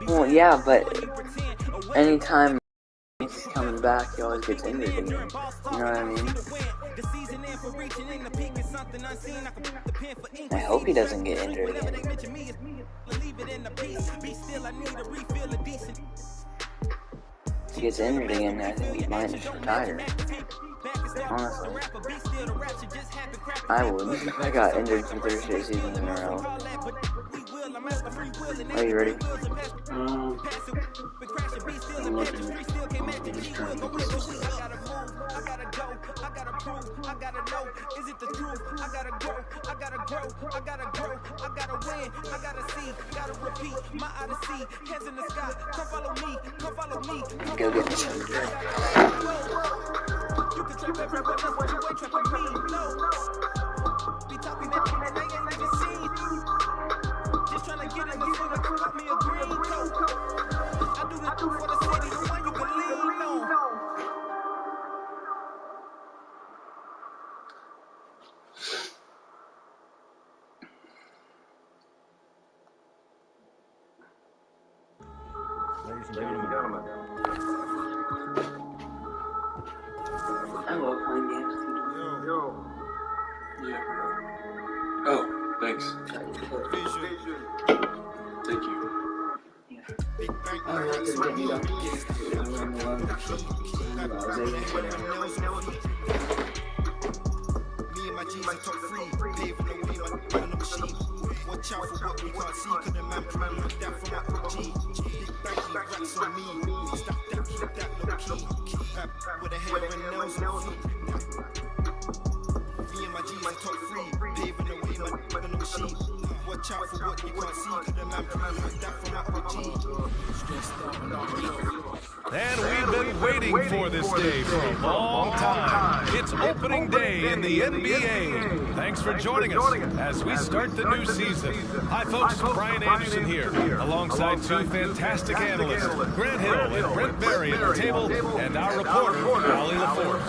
Well, yeah, but anytime he's coming back, he always gets injured again. You know what I mean? I hope he doesn't get injured again. If he gets injured again, I think he might just retire. Honestly. I would. If I got injured for 3 straight seasons in a row. Are you ready? I'm looking. Go get me. You can trap everyone else, but you ain't trapping me, no. Be talking that and they ain't even seen. Just trying to get in the swing like you got me a green coat. I do this for the city, the one you can lean on. Ladies and gentlemen. I love playing games too. Yo. Yeah, bro. Oh, thanks. Thank you. Me and my G's are top 3, paving the way, man, on the machine. Watch out for what we can't see, cause the man probably looked that from my OG. Big banky racks on me, stop that, keep that low key. With a hair and nails on feet. Me and my G's are top 3, paving the way, man, on the machine. Watch out for what you can't see, cause the man probably looked that from my OG. And we've been waiting for this day for a long time. It's opening day in the NBA. Thanks for joining us as we start the new season. Hi folks, Brian Anderson here, alongside 2 fantastic analysts, Grant Hill and Brent Berry at the table, and our reporter, Allie LaForce.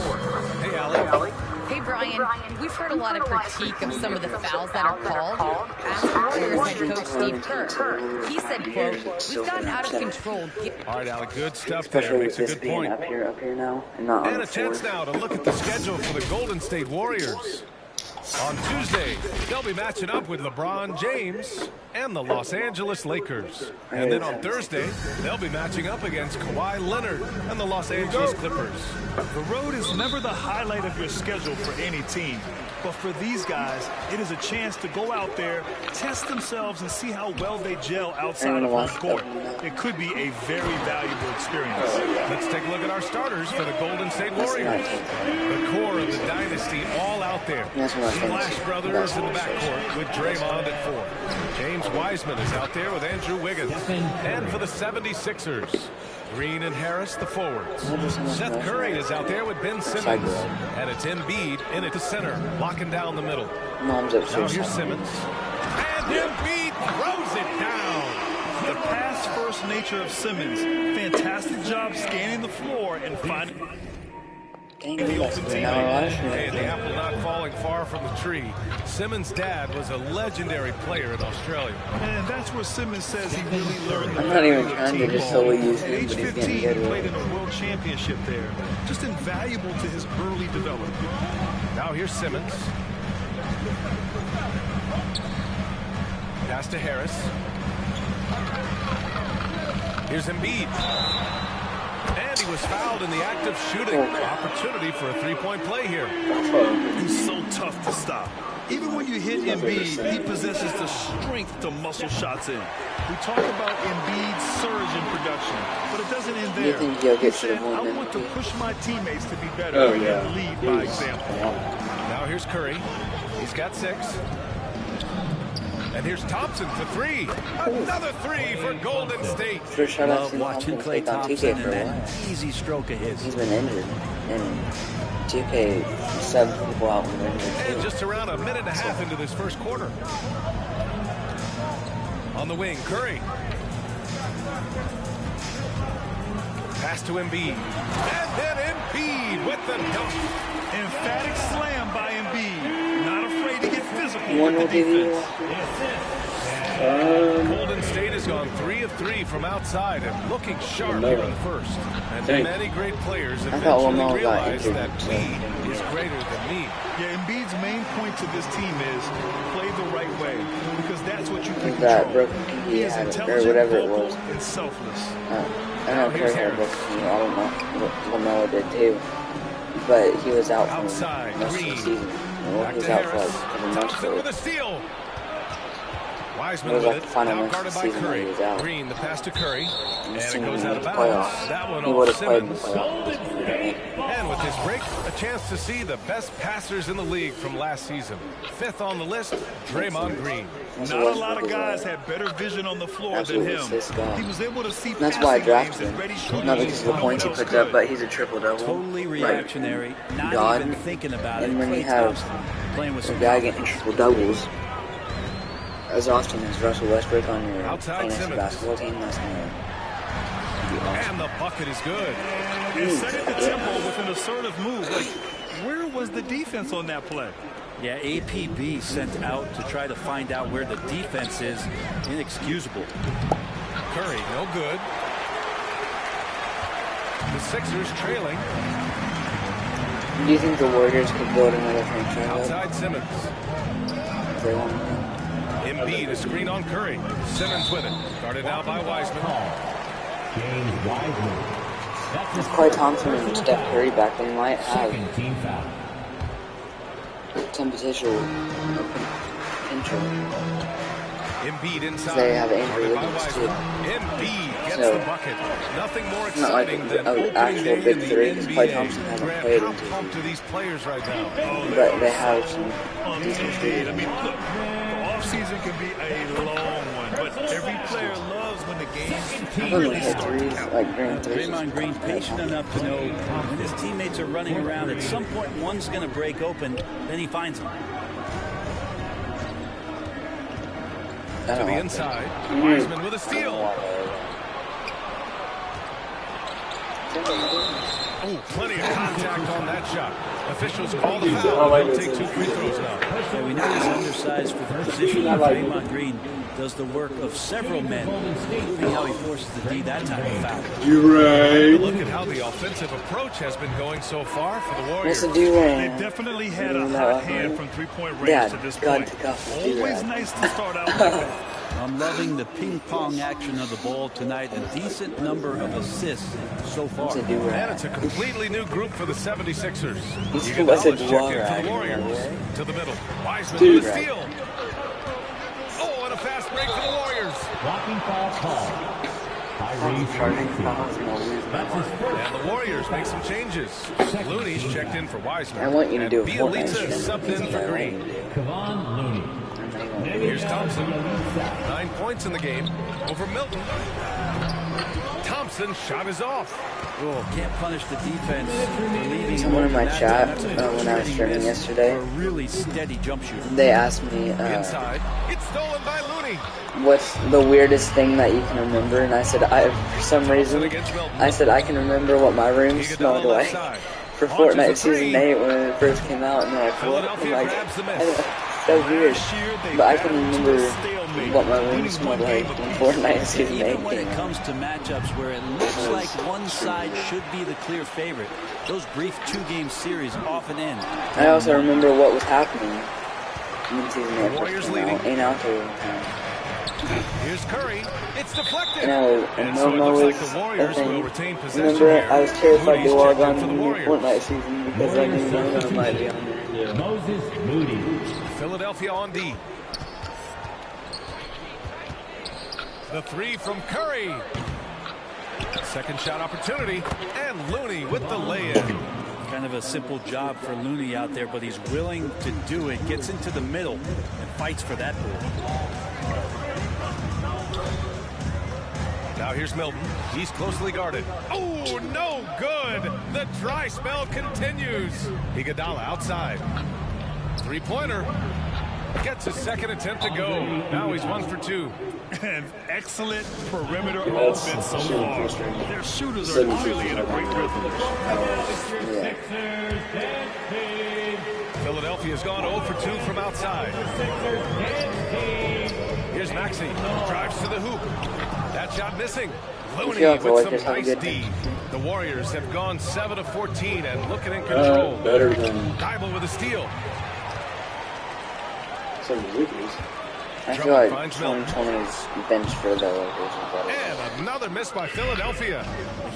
Hey, Allie. Hey, Brian, we've heard a lot of critique of some of the fouls that are called. Ask Warriors head coach Steve Kerr. He said, quote, we've gotten out of control. All right, Allie, good stuff there. Makes a good point. Up here now, and not on a chance now to look at the schedule for the Golden State Warriors. On Tuesday, they'll be matching up with LeBron James and the Los Angeles Lakers. And then on Thursday, they'll be matching up against Kawhi Leonard and the Los Angeles Clippers. The road is never the highlight of your schedule for any team. But for these guys, it is a chance to go out there, test themselves, and see how well they gel outside of home court. It could be a very valuable experience. Let's take a look at our starters for the Golden State Warriors. The core of the dynasty all out there. Splash Brothers in the backcourt with Draymond at 4. James Wiseman is out there with Andrew Wiggins. And for the 76ers, Green and Harris, the forwards. Seth Curry is out there with Ben Simmons. And it's Embiid in at the center, locking down the middle. Now here's Simmons. And Embiid throws it down. The pass-first nature of Simmons. Fantastic job scanning the floor and finding the open teammate. And the apple not falling far from the tree. Simmons' dad was a legendary player in Australia. And that's where Simmons says he really learned the I'm not even trying to just solely use him, Age but he's 15, getting good. he played in a world championship there. Just invaluable to his early development. Now here's Simmons. Pass to Harris. Here's Embiid. And he was fouled in the act of shooting. Opportunity for a three-point play here. He's so tough to stop. Even when you hit Embiid, he possesses the strength to muscle shots in. We talk about Embiid's surge in production, but it doesn't end there. He said, I want to push my teammates to be better and lead by example. Now here's Curry. He's got 6. And here's Thompson for 3. Another 3 for Golden State. Love watching Klay Thompson and that easy stroke of his. He's been injured. And 2K, 7 people out with injured. And just around a minute and a half into this first quarter. On the wing, Curry. Pass to Embiid. And then Embiid with the dunk. Emphatic slam by Embiid. Not afraid to get physical One with the defense. Golden State has gone 3 of 3 from outside and looking sharp here in the first. And many great players eventually realize that we is greater than me. Yeah, Embiid's main point to this team is play the right way, because that's what you can that control. broken He is or intelligent, whatever it vocal, was. and selfless. I know Curry had a broken knee. I don't know what Lamelo did too. But he was out for most of the season. Well, he was out for like a month or with a steal. Wiseman it was with like it. the final Now month of guarded the by season when he Curry. was out. Green, the pass to Curry. And it Assuming goes out of the bounds. playoffs. That one He off would have played in the Simmons. playoffs. And with this break, a chance to see the best passers in the league from last season. 5th on the list, Draymond Green. Not a lot of guys had better vision on the floor than him. He was able to see That's why I passing drafted lanes him. Not because of the points he puts up, but he's a triple-double. Totally reactionary, not God. even thinking about And it. when you Klay have Thompson playing with a some guy getting triple-doubles as often as Russell Westbrook on your fantasy basketball team, that's going to be awesome. And the bucket is good. And set it the tempo with an assertive move. Like, where was the defense on that play? Yeah, APB sent out to try to find out where the defense is. Inexcusable. Curry, no good. The Sixers trailing. Do you think the Warriors could build another franchise? Outside Simmons. If they want to. Embiid, a screen on Curry. Simmons with it. Guarded now by Wiseman. James Wiseman. If Klay Thompson and Steph Curry back, they might have some potential. Embiid inside. They have Andrew Guarded by Wiggins too. Wiseman. Embiid gets So, the bucket. Nothing more it's not like exciting than an opening actual day big in the three, because Klay NBA. Thompson hasn't Grant, played how in 2 pumped are these players right now? But they have some decent Indeed. shooters. I mean, look, the offseason can be a long one, but every player loves when the game really starts to count. Like during threes. Draymond Green patient enough to know when his teammates are running around, at some point one's going to break open, then he finds them. To the inside. Wiseman with a steal. Oh, plenty of contact on that shot. Officials call the foul. He'll take 2 free throws now. Yeah, we know he's undersized for the position. Draymond Green does the work of several men. See how he forces the D that time of foul. Durant. Look at how the offensive approach has been going so far for the Warriors. What's the Durant? They definitely had a hot hand from three-point range to this point. Always nice to start out like that. I'm loving the ping-pong action of the ball tonight. A decent number of assists so far. And it's a completely new group for the 76ers. He's Iguodala's a check in for the Warriors. To the middle. Wiseman with a steal. Oh, and a fast break for the Warriors. Blocking foul call. And the Warriors make some changes. Looney's checked in for Wiseman. I want you to do a Bielitsa subbed in for Green. Kevon Looney. Here's Thompson. 9 points in the game over Milton. Thompson's shot is off. Oh, can't punish the defense. Someone in my chat when I was streaming yesterday, a really steady jump shooter. they asked me Inside. It's stolen by Looney. what's the weirdest thing that you can remember, and I said for some reason I said I can remember what my room smelled like for Fortnite Season 8 when it first came out, and like what? I'm like, so weird, but I can remember what my room smelled like when Fortnite Season 8 Even when came it out. comes to matchups where it looks like one side should be the clear favorite, those brief 2-game series often end. I also remember what was happening when Season 8 Warriors first came out. Ain't out there. Here's Curry. It's deflected. And so it Momo looks like was the a Warriors will thing. retain possession Remember, here. I was terrified Moody's to log checked on in to for the the Warriors. Fortnite season because I knew Momo might be on there. Moses Moody. Philadelphia on D. The 3 from Curry. Second shot opportunity. And Looney with the lay-in. Kind of a simple job for Looney out there, but he's willing to do it. Gets into the middle and fights for that ball. Now here's Milton. He's closely guarded. Oh, no good. The dry spell continues. Iguodala outside. 3-pointer. Gets his second attempt to go. Now he's 1 for 2. And excellent perimeter offense so far. Their shooters are clearly in a great rhythm. Philadelphia's gone 0 for 2 from outside. Here's Maxey. Drives to the hoop. That shot missing. Looney with some nice D. The Warriors have gone 7 of 14 and looking in control. Better than Bible with a steal. some of the Lakers. I feel like 2020's bench for the Lakers. And another miss by Philadelphia.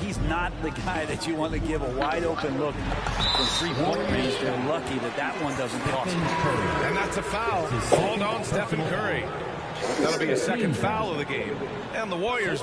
He's not the guy that you want to give a wide open look from 3-point range. They're lucky that that one doesn't cost him. And that's a foul. Called on Stephen Curry. That'll be a second foul of the game. And the Warriors.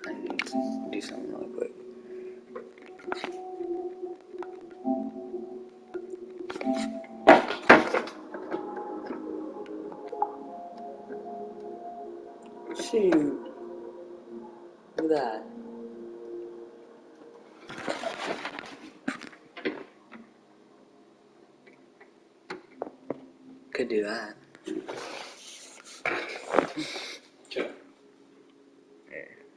I need to do something really quick. Shoot. Look at that. Could do that. Okay.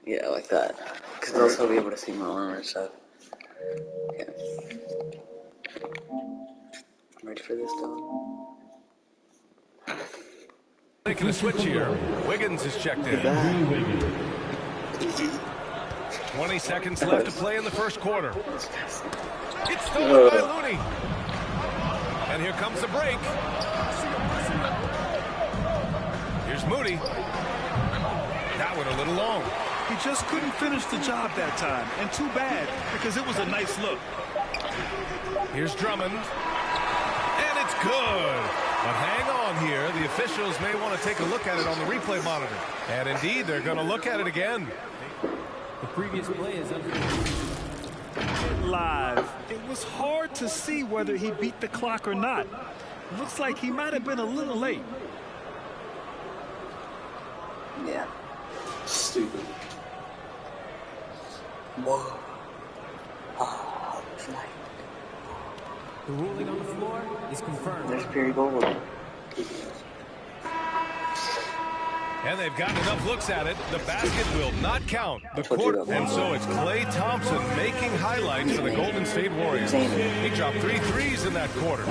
Yeah, like that. Because they'll still be able to see my armor and stuff. Okay. Ready for this, dog? Making a switch here. Wiggins is checked in. 20 seconds left to play in the first quarter. It's stolen by Looney. And here comes the break. Here's Moody. That one a little long. He just couldn't finish the job that time. And too bad, because it was a nice look. Here's Drummond. And it's good. But hang on here. The officials may want to take a look at it on the replay monitor. And indeed, they're going to look at it again. The previous play is Live. It was hard to see whether he beat the clock or not. Looks like he might have been a little late. Yeah. Stupid. Whoa. Oh, tonight. The ruling on the floor is confirmed. There's Perry Gold. And they've gotten enough looks at it. The basket will not count. The court, and so it's Klay Thompson making highlights for the Golden State Warriors. He dropped 3 threes in that quarter.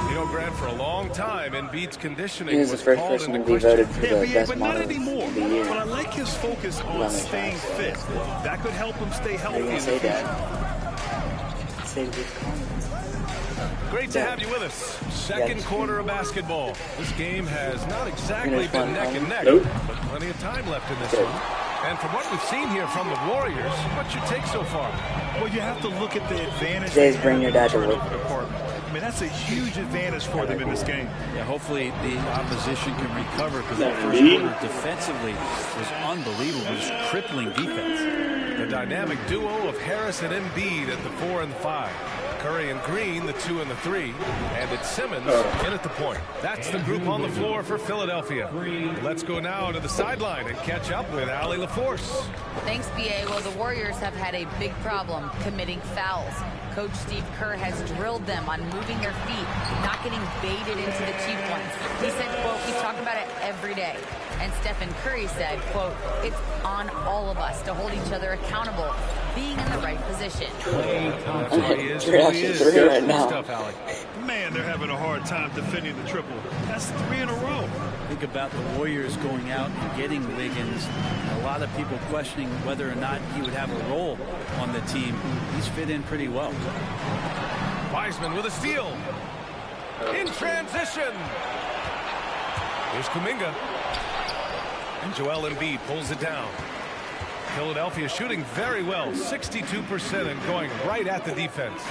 You know, Grant, for a long time, Embiid's conditioning he was the first called person into to be voted for the NBA, best but not model anymore. of the year. But I like his focus on staying fit. That could help him stay healthy in the Say future. that. Say this comment. Great to have you with us. Second quarter of basketball. This game has not exactly been neck and neck, but plenty of time left in this one. And from what we've seen here from the Warriors, what's your take so far? Well, you have to look at the advantage. Jay's bring your dad to work. I mean, that's a huge advantage for them in this game. Yeah, hopefully the opposition can recover because that first quarter defensively was unbelievable. It was crippling defense. The dynamic duo of Harris and Embiid at the 4 and 5. Curry and Green, the 2 and the 3. And it's Simmons in at the point. That's the group on the floor for Philadelphia. Let's go now to the sideline and catch up with Allie LaForce. Thanks, B.A. Well, the Warriors have had a big problem committing fouls. Coach Steve Kerr has drilled them on moving their feet, not getting baited into the cheap ones. He said, quote, we talk about it every day. And Stephen Curry said, quote, it's on all of us to hold each other accountable, being in the right position. That's what he is. Right now. Stuff, Allie. Man, they're having a hard time defending the triple. That's 3 in a row. Think about the Warriors going out and getting Wiggins. A lot of people questioning whether or not he would have a role on the team. He's fit in pretty well. Wiseman with a steal. In transition. Here's Kuminga. And Joel Embiid pulls it down. Philadelphia shooting very well, 62% and going right at the defense.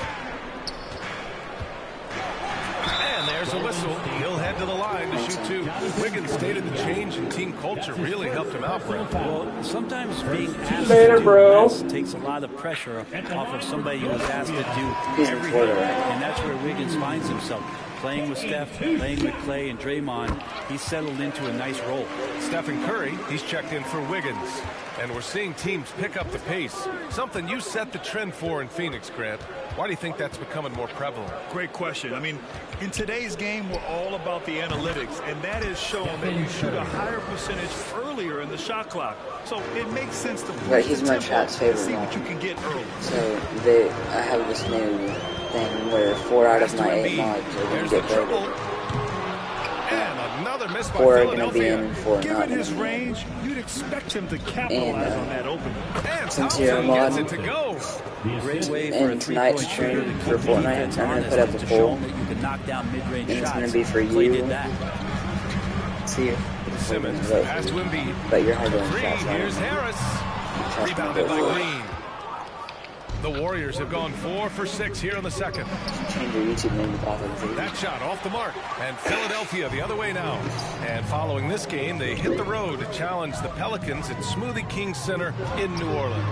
And there's a whistle. He'll head to the line to shoot 2. Wiggins stated the change in team culture really helped him out, Brent. Well, sometimes being asked to do less takes a lot of pressure off of somebody who was asked to do everything. And that's where Wiggins finds himself. Playing with Steph, playing with Klay and Draymond, he's settled into a nice role. Stephen Curry, he's checked in for Wiggins. And we're seeing teams pick up the pace. Something you set the trend for in Phoenix, Grant. Why do you think that's becoming more prevalent? Great question. I mean, in today's game, we're all about the analytics, and that has shown that you shoot a higher percentage earlier in the shot clock. So it makes sense to play he's my chat's favorite see what you can get early. So I have this new thing where 4 out of my 8 mods are going to get voted. And another miss by 4 are going to be in, 4 Given not his in. range, you'd expect him to capitalize on that opening. And Since you're a mod, gets it to go. Great way for a in tonight's three-point shooter stream to for keep Fortnite, defense I'm going to honest put up and a to show poll, that you can knock down mid-range and it's shots. going to be for Klay you. did that. See you. Simmons pass to Embiid. But you're hard on 3, shots. here's Harris. Rebounded by Green. The Warriors have gone 4 for 6 here in the second. Change your YouTube name to Xavier. That shot off the mark. And Philadelphia the other way now. And following this game, they hit the road to challenge the Pelicans at Smoothie King Center in New Orleans.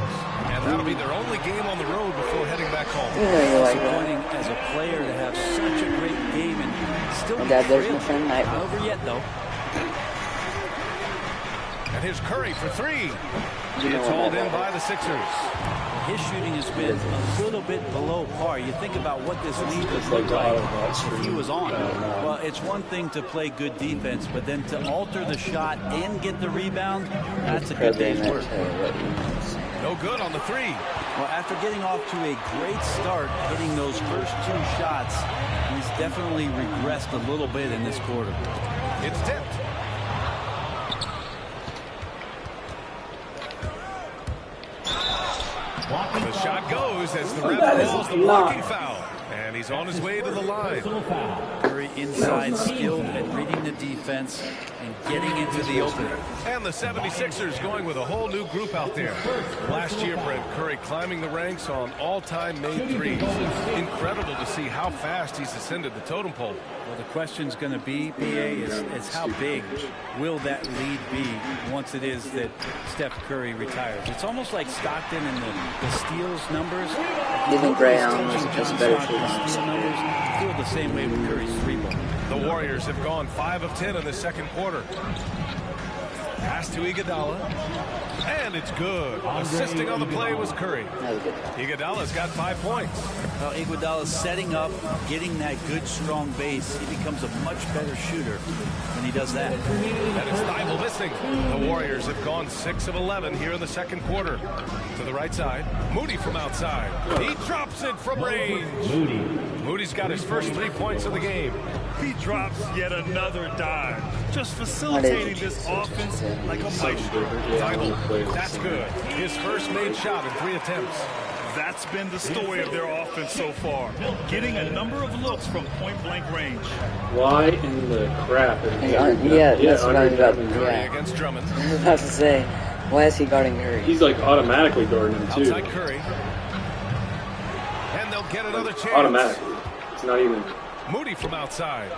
And that'll be their only game on the road before heading back home. Disappointing as a player to have such a great game and still be there's my friend Knight. Not over yet, though. And here's Curry for 3. It's hauled in by the Sixers. His shooting has been a little bit below par. You think about what this league would look like if he was on. Well, it's one thing to play good defense, but then to alter the shot and get the rebound, that's a good day's work. No good on the 3. Well, after getting off to a great start, hitting those first 2 shots, he's definitely regressed a little bit in this quarter. It's tipped. The shot goes as the ref calls the blocking foul. And he's on his way to the line. Very inside, skilled at reading the defense and getting into the opening. And the 76ers going with a whole new group out there. Last year, Brent, Curry climbing the ranks on all-time made threes. Incredible to see how fast he's ascended the totem pole. Well, the question's going to be, BA, is how big will that lead be once it is that Steph Curry retires? It's almost like Stockton and the steals numbers. You think Ray Allen was just better for steal numbers feel the same way with Curry's 3-ball. The Warriors have gone 5 of 10 in the second quarter. Pass to Iguodala, and it's good. Assisting on the play was Curry. Iguodala's got 5 points. Well, Iguodala's setting up, getting that good, strong base. He becomes a much better shooter when he does that. And it's Thibault missing. The Warriors have gone 6 of 11 here in the second quarter. To the right side, Moody from outside. He drops it from range. Moody's got his first 3 points of the game. He drops yet another dime. Just facilitating this offense like a maestro. That's good. His first made shot in 3 attempts. That's been the story of their offense so far. Getting a number of looks from point-blank range. Why in the crap? Yeah, that's what I was about to Curry against Drummond. I was about to say, why is he guarding Curry? He's like automatically guarding him too. Outside Curry. And they'll get another chance. Automatically. It's not even. Moody from outside.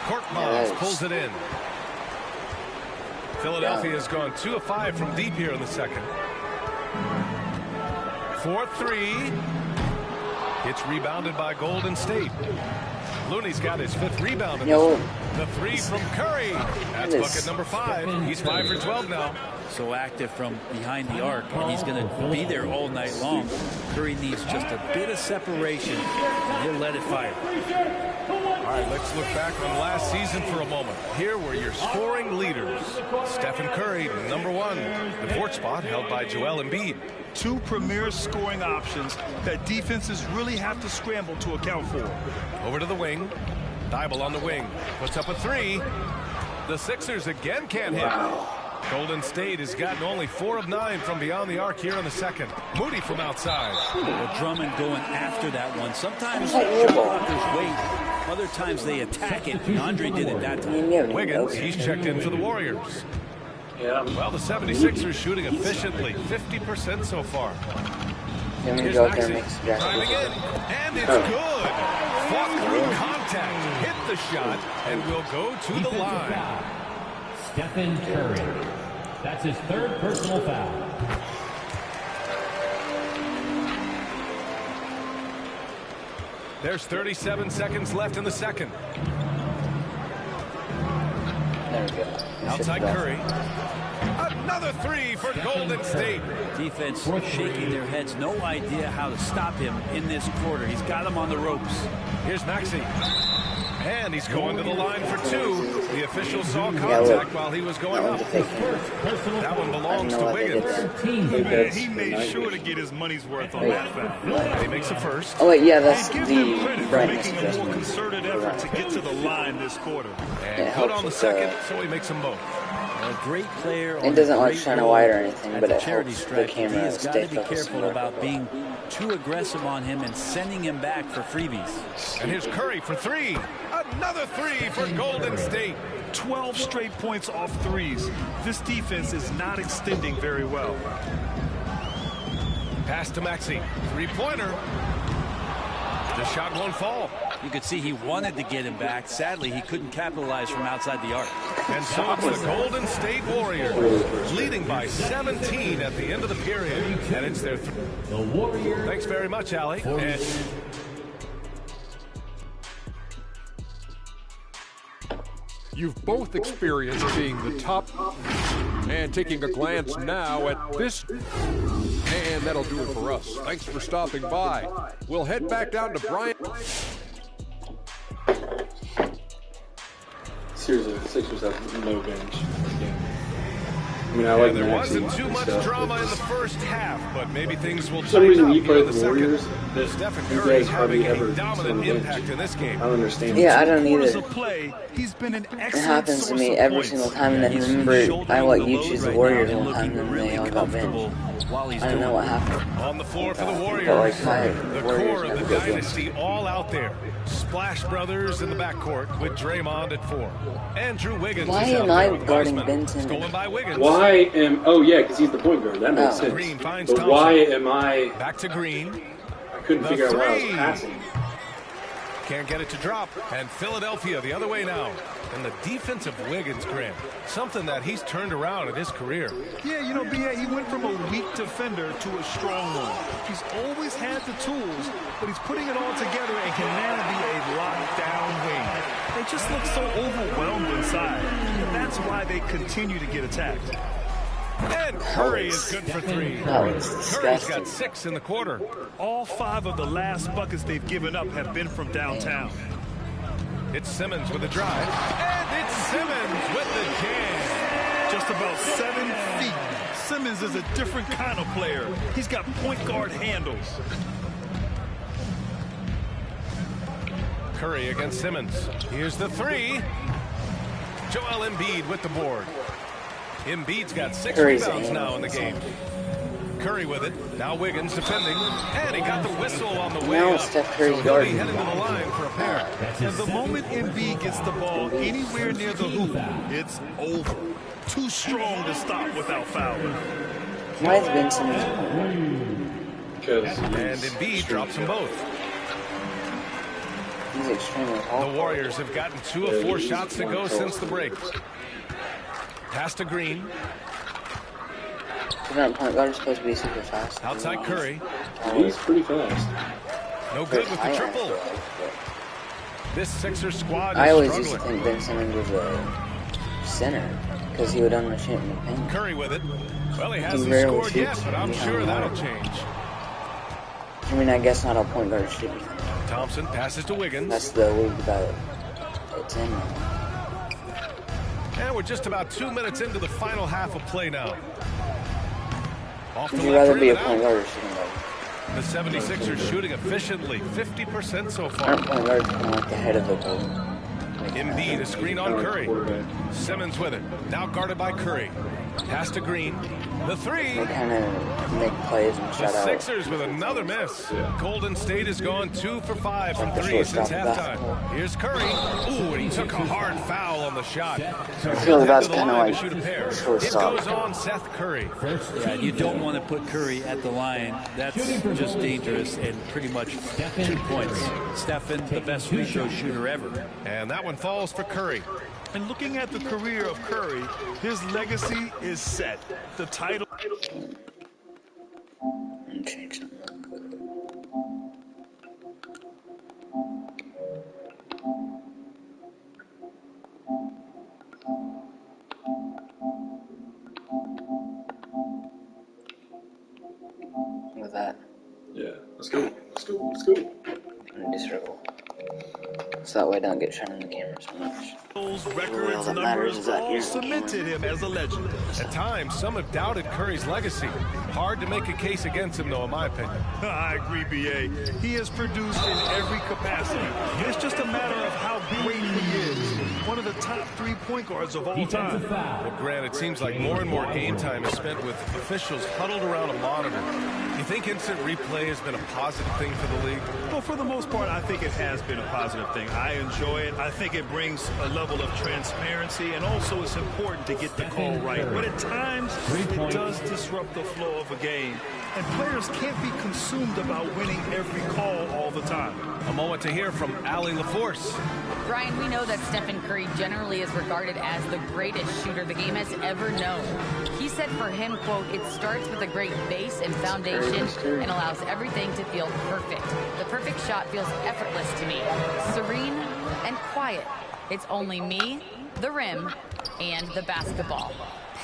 Korkmaz pulls it in. Philadelphia's gone 2 of 5 from deep here in the second. 4-3. It's rebounded by Golden State. Looney's got his 5th rebound in this one. The 3 from Curry. That's bucket number 5. He's 5 for 12 now. So active from behind the arc, and he's going to be there all night long. Curry needs just a bit of separation, and he'll let it fire. All right, let's look back on last season for a moment. Here were your scoring leaders. Stephen Curry, number 1. The 4th spot held by Joel Embiid. 2 premier scoring options that defenses really have to scramble to account for. Over to the wing. Thibault on the wing. Puts up a 3. The Sixers again can't hit. Golden State has gotten only 4 of 9 from beyond the arc here in the second. Moody from outside. Well, Drummond going after that one. Sometimes shot blockers wait. Other times they attack it. Andre did it that time. Wiggins, he's checked in for the Warriors. Yeah. Well, the 76ers shooting efficiently. 50% so far. Here's go Maxey. Driving in. And it's good. Fought through contact. Hit the shot. And will go to the line. Stephen Curry. That's his 3rd personal foul. There's 37 seconds left in the second. There we go. Outside Curry. Another 3 for Golden State. Defense shaking their heads. No idea how to stop him in this quarter. He's got him on the ropes. Here's Maxey. And he's going to the line for 2. The official saw contact while he was going up. That one belongs to Wiggins. He made sure to get his money's worth on that foul. He makes a first. Oh wait, yeah, that's the brightness adjustment. Making a more concerted effort to get to the line this quarter. And good on the second, so he makes them both. A great player. It doesn't like shine a white or anything, but it charity helps stripe. the camera He's got to be stay careful about being too aggressive on him and sending him back for freebies. And here's Curry for 3. Another 3 for Golden State. 12 straight points off threes. This defense is not extending very well. Pass to Maxey. 3-pointer. The shot won't fall. You could see he wanted to get him back. Sadly, he couldn't capitalize from outside the arc. And so it's the Golden State Warriors leading by 17 at the end of the period. And it's their the Warriors. Thanks very much, Allie. And you've both experienced being the top, and taking a glance now at this, and that'll do it for us. Thanks for stopping by. We'll head back down to Bryant. Seriously, the Sixers have no bench. I mean, I like there wasn't too much drama in the first half, but maybe things will For some reason, you up play in the the second. Warriors. Stephen You Curry guys hardly having ever a dominant impact in this game. I don't understand. Yeah, I don't either. He's been an It happens to me every single time, and then remember, I let you choose the Warriors one time, and then they all got benched. I don't know what happened. On the floor for the But Warriors. like my The Warriors core of never the go benched. dynasty all out there. Splash Brothers in the backcourt with Draymond at 4. Andrew Wiggins Why is out am I there with guarding Wiseman. Benson? Stolen by Wiggins. Why am? Oh yeah, because he's the point guard. That makes sense. Green finds But Thompson. why am I? Back to Green. I couldn't The figure out why I was 3. passing. Can't get it to drop. And Philadelphia the other way now. And the defense of Wiggins, Grant, something that he's turned around in his career. Yeah, you know, B.A., he went from a weak defender to a strong one. He's always had the tools, but he's putting it all together and can now be a lockdown wing. They just look so overwhelmed inside. That's why they continue to get attacked. And Curry is good for 3. Curry's got 6 in the quarter. All 5 of the last buckets they've given up have been from downtown. It's Simmons with a drive. And it's Simmons with the jam. Just about 7 feet. Simmons is a different kind of player. He's got point guard handles. Curry against Simmons. Here's the 3. Joel Embiid with the board. Embiid's got 6 rebounds now in the game. Curry with it. Now Wiggins defending. And he got the whistle on the way up. So he'll be headed to the line for a pair. And the moment Embiid gets the ball anywhere near the hoop, it's over. Too strong to stop without fouling. Why has Ben Simmons? And Embiid drops them both. He's extremely hard. The Warriors have gotten 2 of 4 shots to go since the break. Pass to Green. Point guard is supposed to be super fast. Outside Curry. He's pretty fast. No good with the triple. This Sixers squad is I always struggling. used to think Ben Simmons was a center because he would unmachine in the paint. Curry with it. Well, he hasn't scored yet, but I'm sure that'll change. I mean, I guess not all point guards should be. Thompson passes to Wiggins. That's the league about it's in. And we're just about 2 minutes into the final half of play now. Would you rather be a point guard or shooting guard? The 76ers shooting efficiently, 50% so far. Aren't point guards kind of like the head of the ball? Embiid, a screen on Curry. Simmons with it. Now guarded by Curry. Pass to Green. The 3. They kind of make plays and shut out. The Sixers with another miss. Golden State has gone 2 for 5 from 3 since halftime. Here's Curry. Ooh, and he took a hard foul on the shot. So I feel that's kind of like shoot a pair. It goes on Seth Curry. Yeah, you don't want to put Curry at the line. That's just dangerous and pretty much 2 points. Stephen, the best free throw shooter ever. And that one falls for Curry. And looking at the career of Curry, his legacy is set. The title. Change them. With that. Yeah, let's go. Let's go. Let's go. And circle. So that way I don't get shown in the camera so much. Those records, numbers all cemented him as a legend. At times, some have doubted Curry's legacy. Hard to make a case against him, though, in my opinion. I agree, B.A. He has produced in every capacity. It's just a matter of how great he is. One of the top 3 point guards of all time. Well, Grant, it seems like more and more game time is spent with officials huddled around a monitor. Do you think instant replay has been a positive thing for the league? Well, for the most part, I think it has been a positive thing. I enjoy it. I think it brings a level of transparency, and also it's important to get the call right. But at times, it does disrupt the flow of a game, and players can't be consumed about winning every call all the time. A moment to hear from Allie LaForce. Brian, we know that Stephen Curry generally is regarded as the greatest shooter the game has ever known. He said for him, quote, "It starts with a great base and foundation and allows everything to feel perfect. The perfect shot feels effortless to me, serene and quiet. It's only me, the rim, and the basketball."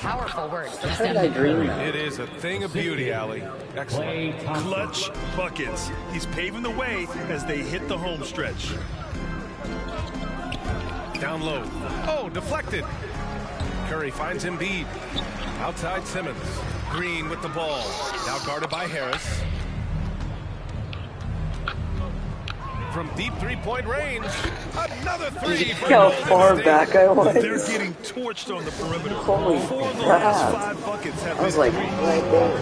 Powerful words from Stephen Curry. It is a thing of beauty, Allie. Excellent. Clutch buckets. He's paving the way as they hit the home stretch. Down low. Oh, deflected. Curry finds Embiid. Outside Simmons. Green with the ball. Now guarded by Harris. From deep three-point range. Another 3. How far back I was. They're getting torched on the perimeter. Holy 4 of the crap. last 5 buckets have I was been like right there.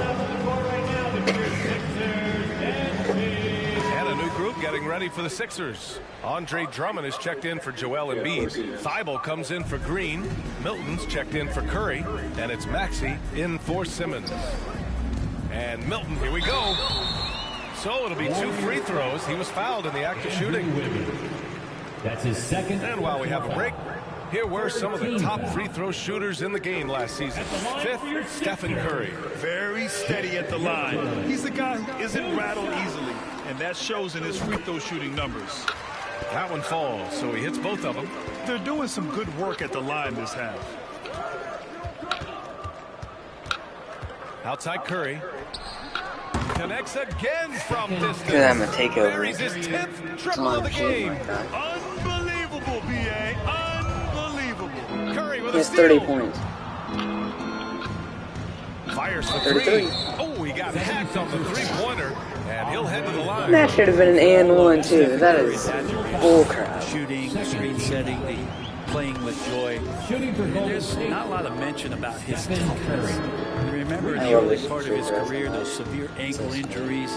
And a new group getting ready for the Sixers. Andre Drummond is checked in for Joel Embiid. Thibault comes in for Green. Milton's checked in for Curry. And it's Maxey in for Simmons. And Milton, here we go. So it'll be 2 free throws. He was fouled in the act of shooting. That's his second. And while we have a break, Here were some of the top free throw shooters in the game last season. Fifth, Stephen Curry. Very steady at the line. He's the guy who isn't rattled easily, and that shows in his free throw shooting numbers. That one falls, so he hits both of them. They're doing some good work at the line this half. Outside Curry. Connects again from distance. Good, I'm gonna take over. Buries his 10th triple of the game. Unbelievable, B.A. Unbelievable. Curry with He a has steal. 30 points. Fires for 33. three. Oh, he got hacked on the three-pointer, and he'll head to the line. That should have been an and one too. That is bullcrap. Shooting, screen setting, the playing with joy. And there's not a lot of mention about his toughness. You remember in the early part of his career, those severe ankle injuries,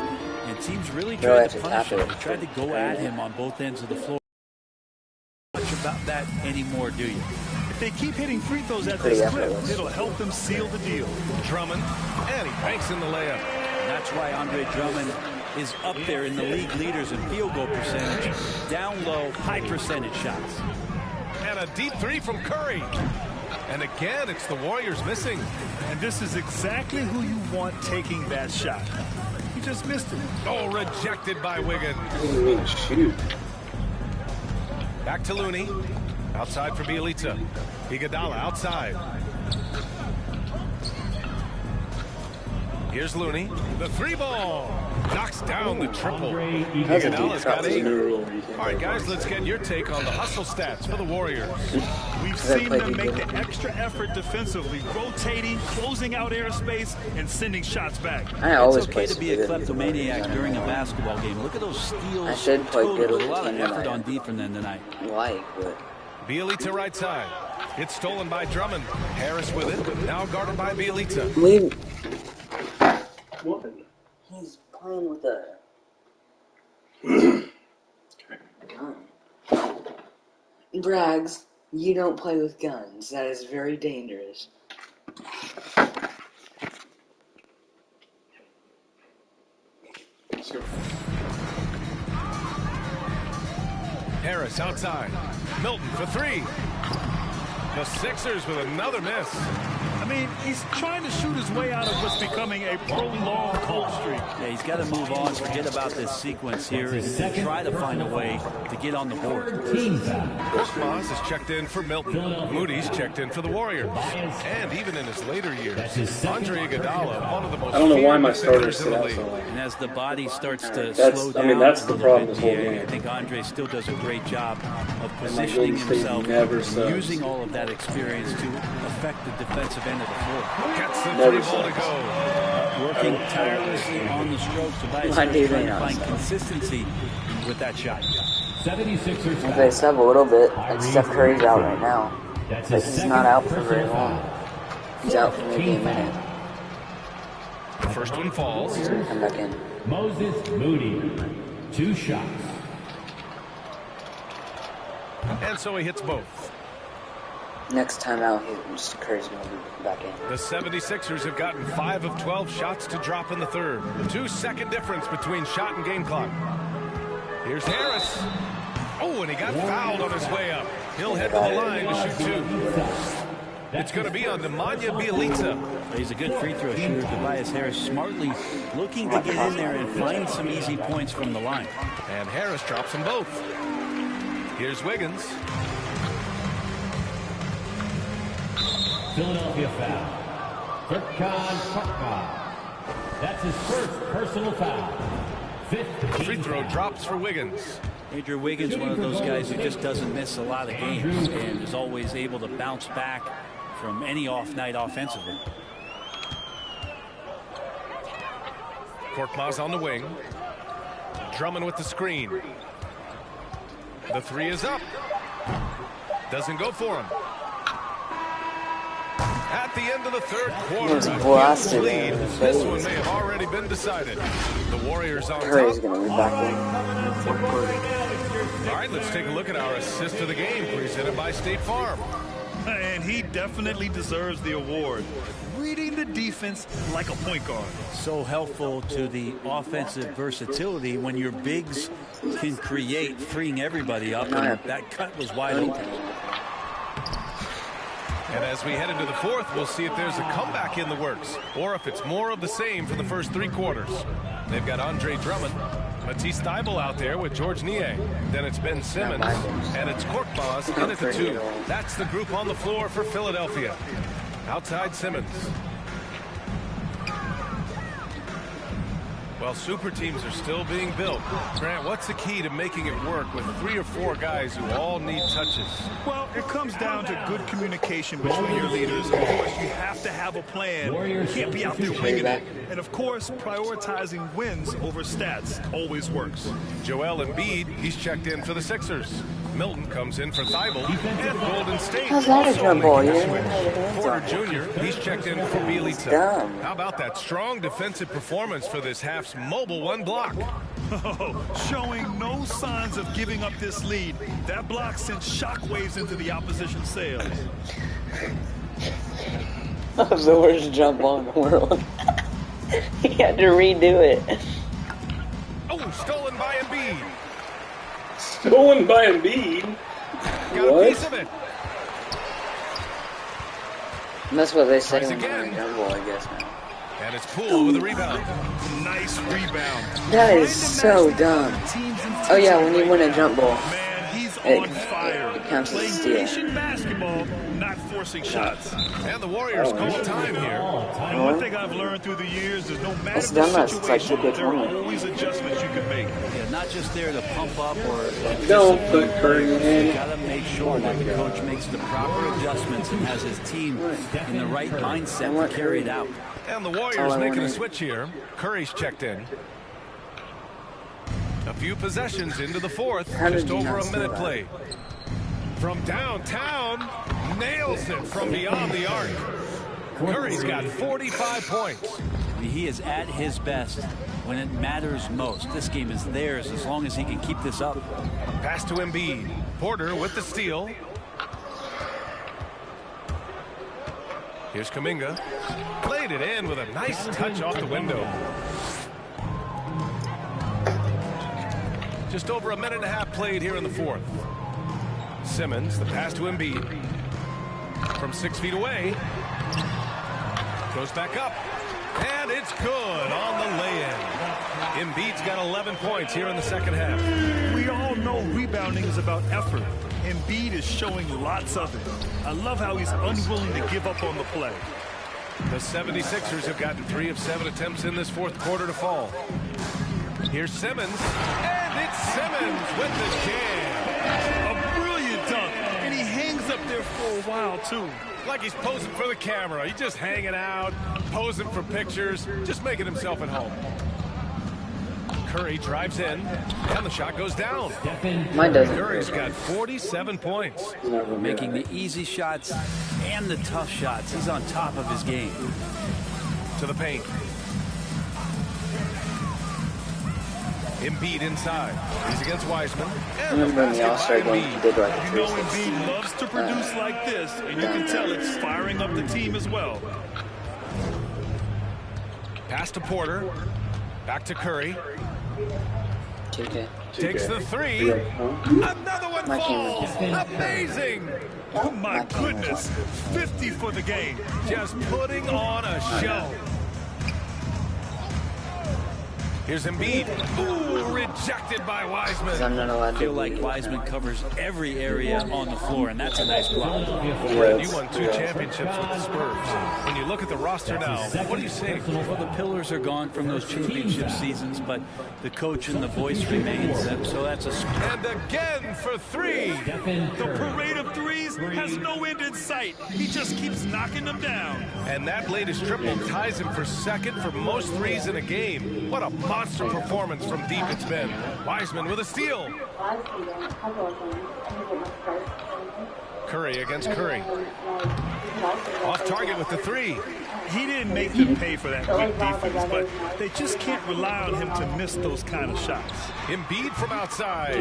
and teams really tried to punish him. They tried to go at him on both ends of the floor. Not much about that anymore, do you? If they keep hitting free throws at this clip, it'll help them seal the deal. Drummond, and he banks in the layup. And that's why Andre Drummond is up there in the league leaders in field goal percentage. Down low, high percentage shots. And a deep three from Curry. And again, it's the Warriors missing. And this is exactly who you want taking that shot. He just missed it. Oh, rejected by Wiggins. Shoot. Back to Looney. Outside for Bielitsa. Iguodala outside. Here's Looney. The three ball. Knocks down the triple. Iguodala's got 8. All right, guys, let's get your take on the hustle stats for the Warriors. We've seen them make the extra effort defensively, rotating, closing out airspace, and sending shots back. It's okay to be a kleptomaniac during a basketball game. Look at those steals. I should play good There's a lot of effort on defense tonight. But Bielitsa right side. It's stolen by Drummond. Harris with it. Now guarded by Bielitsa. He's playing with a gun. Braggs, you don't play with guns. That is very dangerous. Harris outside. Milton for 3. The Sixers with another miss. I mean, he's trying to shoot his way out of what's becoming a prolonged cold streak. Yeah, he's got to move on, forget about this sequence here, and try to find a way to get on the board. Korkmaz is checked in for Milton. Moody's checked in for the Warriors. And even in his later years, Andre Iguodala, one of the most I don't know why my starters sit out so And as the body starts to That's- slow down, I mean, that's the problem this whole here, game. I think Andre still does a great job of positioning himself, using all of that experience to affect the defensive end of the floor. Gets the three ball to go. Working tirelessly on the strokes. Tobias trying to find consistency with that shot. 76ers. Okay, sub a little bit. Like Steph Curry's out right now. But he's not out for very long. He's out for maybe a minute. The first one falls. Come back in. Moses Moody. 2 shots. And so he hits both. Next time out, Mr. Curry's going to be back in. The 76ers have gotten 5 of 12 shots to drop in the third. 2-second difference between shot and game clock. Here's Harris. Oh, and he got fouled on his way up. He'll head to the line to shoot 2. It's going to be on Nemanja Bielitsa. He's a good free throw shooter. Tobias Harris smartly looking to get in there and find some easy points from the line. And Harris drops them both. Here's Wiggins. Philadelphia foul. Furkan Korkmaz. That's his first personal foul. Free throw drops for Wiggins. Andrew Wiggins, one of those guys who just doesn't miss a lot of games and is always able to bounce back from any off night offensively. Korkmaz on the wing. Drummond with the screen. The 3 is up. Doesn't go for him. At the end of the third quarter, lead. This one may have already been decided. The Warriors on Curry's top. going to be back in. All right, let's take a look at our assist of the game presented by State Farm. And he definitely deserves the award. Reading the defense like a point guard. So helpful to the offensive versatility when your bigs can create, freeing everybody up, and that cut was wide open. And as we head into the fourth, we'll see if there's a comeback in the works or if it's more of the same for the first 3 quarters. They've got Andre Drummond, Matisse Thybulle out there with George Nier. Then it's Ben Simmons, and it's Korkmaz in at the 2. That's the group on the floor for Philadelphia. Outside Simmons. Well, super teams are still being built. Grant, what's the key to making it work with 3 or 4 guys who all need touches? Well, it comes down to good communication between your leaders. Of course, you have to have a plan. You can't be out there winging it. And of course, prioritizing wins over stats always works. Joel Embiid, he's checked in for the Sixers. Milton comes in for Thybulle, and Golden State How's that a jump ball? Porter Jr., he's checked in for Bielitsa. How about that strong defensive performance for this half's mobile 1 block? Showing no signs of giving up this lead. That block sent shockwaves into the opposition sails. That was the worst jump ball in the world. He had to redo it. Oh, stolen by Embiid. Stolen by Embiid? Got a piece of it. And that's what they say when you're in jump ball, I guess, man. And it's Poole with a rebound. Nice rebound. That is so dumb. Oh yeah, when you win a jump ball, on fire. It counts as a steal. Playing basketball, not forcing shots. And the Warriors call time here. And one thing I've learned through the years is no matter done the that since like situation, there are 2K20. always adjustments you can make. Yeah, not just there to pump up or Don't put Curry in. You gotta make sure that the coach makes the proper adjustments and has his team in the right mindset to carry it out. And the Warriors making a switch here. Curry's checked in. A few possessions into the fourth. Just over a minute played. From downtown, nails it from beyond the arc. Curry's got 45 points. He is at his best when it matters most. This game is theirs as long as he can keep this up. Pass to Embiid. Porter with the steal. Here's Kuminga. Played it in with a nice touch off the window. Just over a minute and a half played here in the fourth. Simmons, the pass to Embiid. From 6 feet away. Goes back up. And it's good on the lay-in. Embiid's got 11 points here in the second half. We all know rebounding is about effort. Embiid is showing lots of it. I love how he's unwilling to give up on the play. The 76ers have gotten 3 of 7 attempts in this fourth quarter to fall. Here's Simmons, and it's Simmons with the jam. A brilliant dunk, and he hangs up there for a while, too. Like he's posing for the camera. He's just hanging out, posing for pictures, just making himself at home. Curry drives in, and the shot goes down. Mine doesn't. Curry's got 47 points. Making the easy shots and the tough shots. He's on top of his game. To the paint. Embiid inside. He's against Wiseman. Remember when the All-Star game he did like a You know Embiid loves to produce like this, and you can tell it's firing up the team as well. Pass to Porter. Back to Curry. 2K. Takes the 3. Another one falls. Amazing. Oh my goodness. 50 for the game. Just putting on a show. Here's Embiid. Ooh, rejected by Wiseman. I'm not allowed to I feel like Wiseman covers every area on the floor, and that's a nice block. Fred, you won 2 championships with the Spurs. When you look at the roster now, what do you see? Well, the pillars are gone from those championship seasons, but the coach and the voice remains. So that's a... And again for 3. The parade of threes has no end in sight. He just keeps knocking them down. And that latest triple ties him for second for most threes in a game. What a monster performance from deep it's been. Wiseman with a steal. Curry against Curry. Off target with the 3. He didn't make them pay for that quick defense, but they just can't rely on him to miss those kind of shots. Embiid from outside.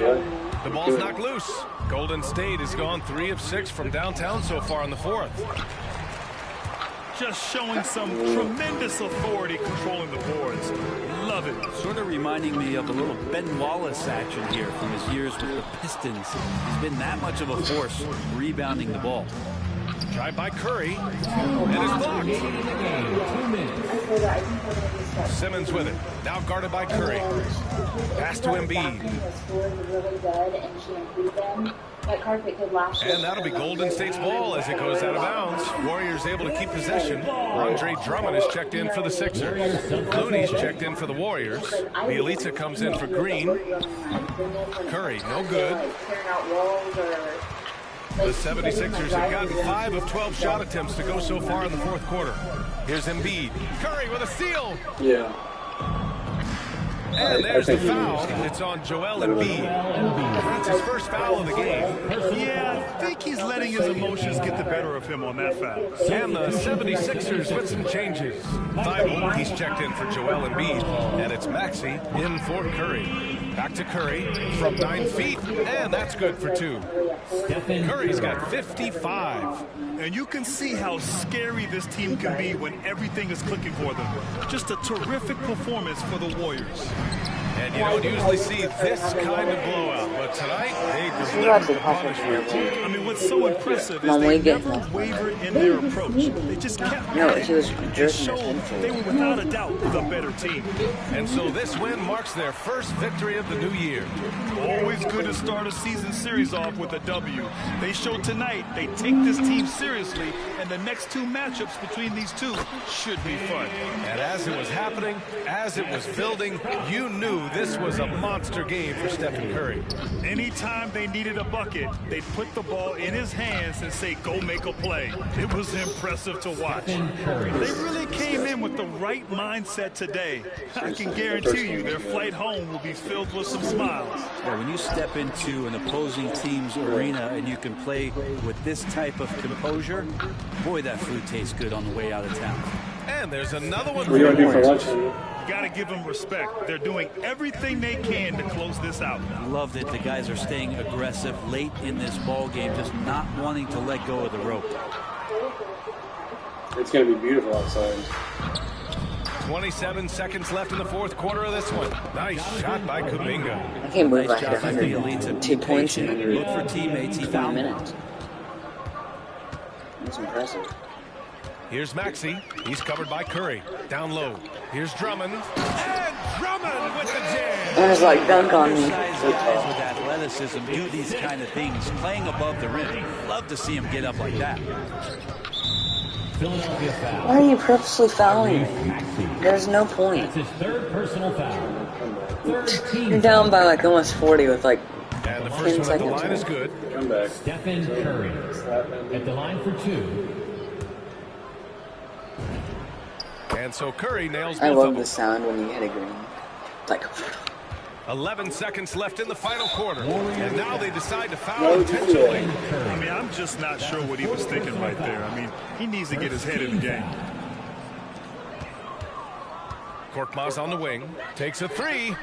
The ball's knocked loose. Golden State has gone 3 of 6 from downtown so far in the fourth. Just showing some tremendous authority controlling the boards. Love it. Sort of reminding me of a little Ben Wallace action here from his years with the Pistons. He's been that much of a force rebounding the ball. Drive by Curry. And it's blocked. Simmons with it. Now guarded by Curry. Pass to Embiid. And that'll be Golden State's ball as it goes out of bounds. Warriors able to keep possession. Andre Drummond is checked in for the Sixers. Looney's checked in for the Warriors. Bielitsa comes in for Green. Curry, no good. The 76ers have gotten 5 of 12 shot attempts to go so far in the fourth quarter. Here's Embiid. Curry with a steal. Yeah. And there's the foul. It's on Joel Embiid. That's his first foul of the game. Yeah, I think he's letting his emotions get the better of him on that foul. And the 76ers with some changes. Thibault, he's checked in for Joel Embiid. And it's Maxey in for Curry. Back to Curry from 9 feet. And that's good for 2. Curry's got 55. And you can see how scary this team can be when everything is clicking for them. Just a terrific performance for the Warriors. And you don't usually see this kind of blowout, but tonight they delivered the punishment. I mean, what's so impressive is they never wavered in their approach. They just kept it showed they were without a doubt the better team. And so this win marks their first victory of the new year. Always good to start a season series off with a W. They showed tonight they take this team seriously, and the next 2 matchups between these two should be fun. And as it was happening, as it was building, you knew this was a monster game for Stephen Curry. Anytime they needed a bucket, they'd put the ball in his hands and say, go make a play. It was impressive to watch. They really came in with the right mindset today. I can guarantee you their flight home will be filled with some smiles. Yeah, when you step into an opposing team's arena and you can play with this type of composure, boy, that food tastes good on the way out of town. And there's another one. What are you going to do for lunch? You got to give them respect. They're doing everything they can to close this out. I love that the guys are staying aggressive late in this ball game, just not wanting to let go of the rope. It's going to be beautiful outside. 27 seconds left in the fourth quarter of this one. Nice shot by Kuminga. I can't believe Nice I job hit by 102 points in Look for teammates. He 5 found minutes. That's impressive. Here's Maxey. He's covered by Curry. Down low. Here's Drummond. And Drummond with the jam. I was like, dunk on me. Guys with athleticism do these kind of things, playing above the rim. Love to see him get up like that. Philadelphia foul. Why are you purposely fouling me? There's no point. That's his 3rd personal foul. 13. You're down by like almost 40 with like And the 10 first one at the seconds. line is good. Come back. Stephen Curry at the line for 2. And so Curry nails I both love of the them. sound when you hit a green. Like, 11 seconds left in the final quarter. And now they decide to foul intentionally. I mean, I'm just not sure what he was thinking right there. I mean, he needs to get his head in the game. Korkmaz on the wing. Takes a 3.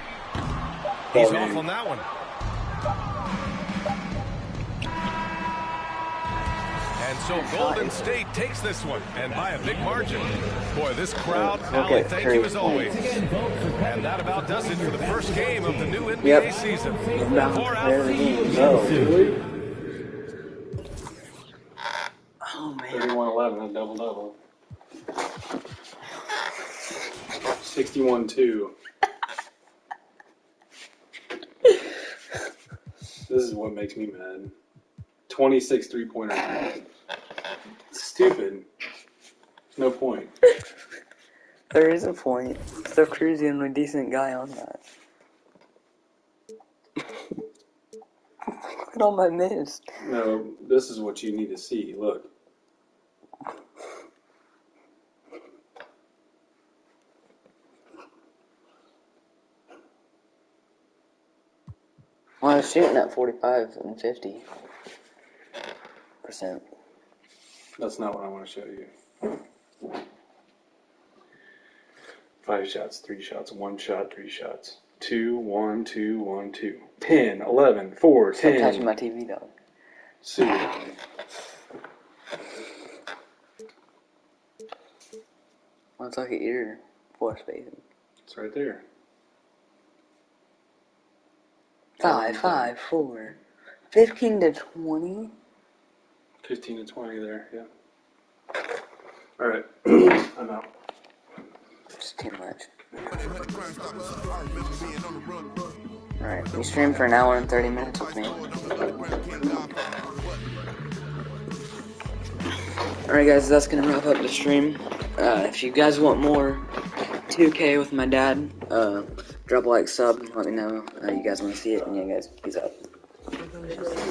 He's off on that one. And so Golden State takes this one, and by a big margin. Boy, this crowd, Allen, thank you as always. And that about does it for the first game of the new NBA season. For Allen. oh man. 31-11, a double-double. 61-2. This is what makes me mad. 26 three-pointers. Stupid. No point. There is a point. Steph Curry's the only decent guy on that. Look at all my miss. No, this is what you need to see. Look. Well, I was shooting at 45 and 50%. That's not what I want to show you. 5 shots, 3 shots, 1 shot, 3 shots. 2, 1, 2, 1, 2. 10, 11, 4, 10. Stop touching my TV, dog. 2. Well, it's like an ear force bathing. It's right there. 5, 5, 4. 15 to 20. 15 and 20 there, yeah. Alright, I'm out. It's too much. Alright, we streamed for an hour and 30 minutes with me. Alright guys, that's gonna wrap up the stream. If you guys want more 2K with my dad, drop a like, sub, let me know you guys want to see it, and yeah guys, peace out.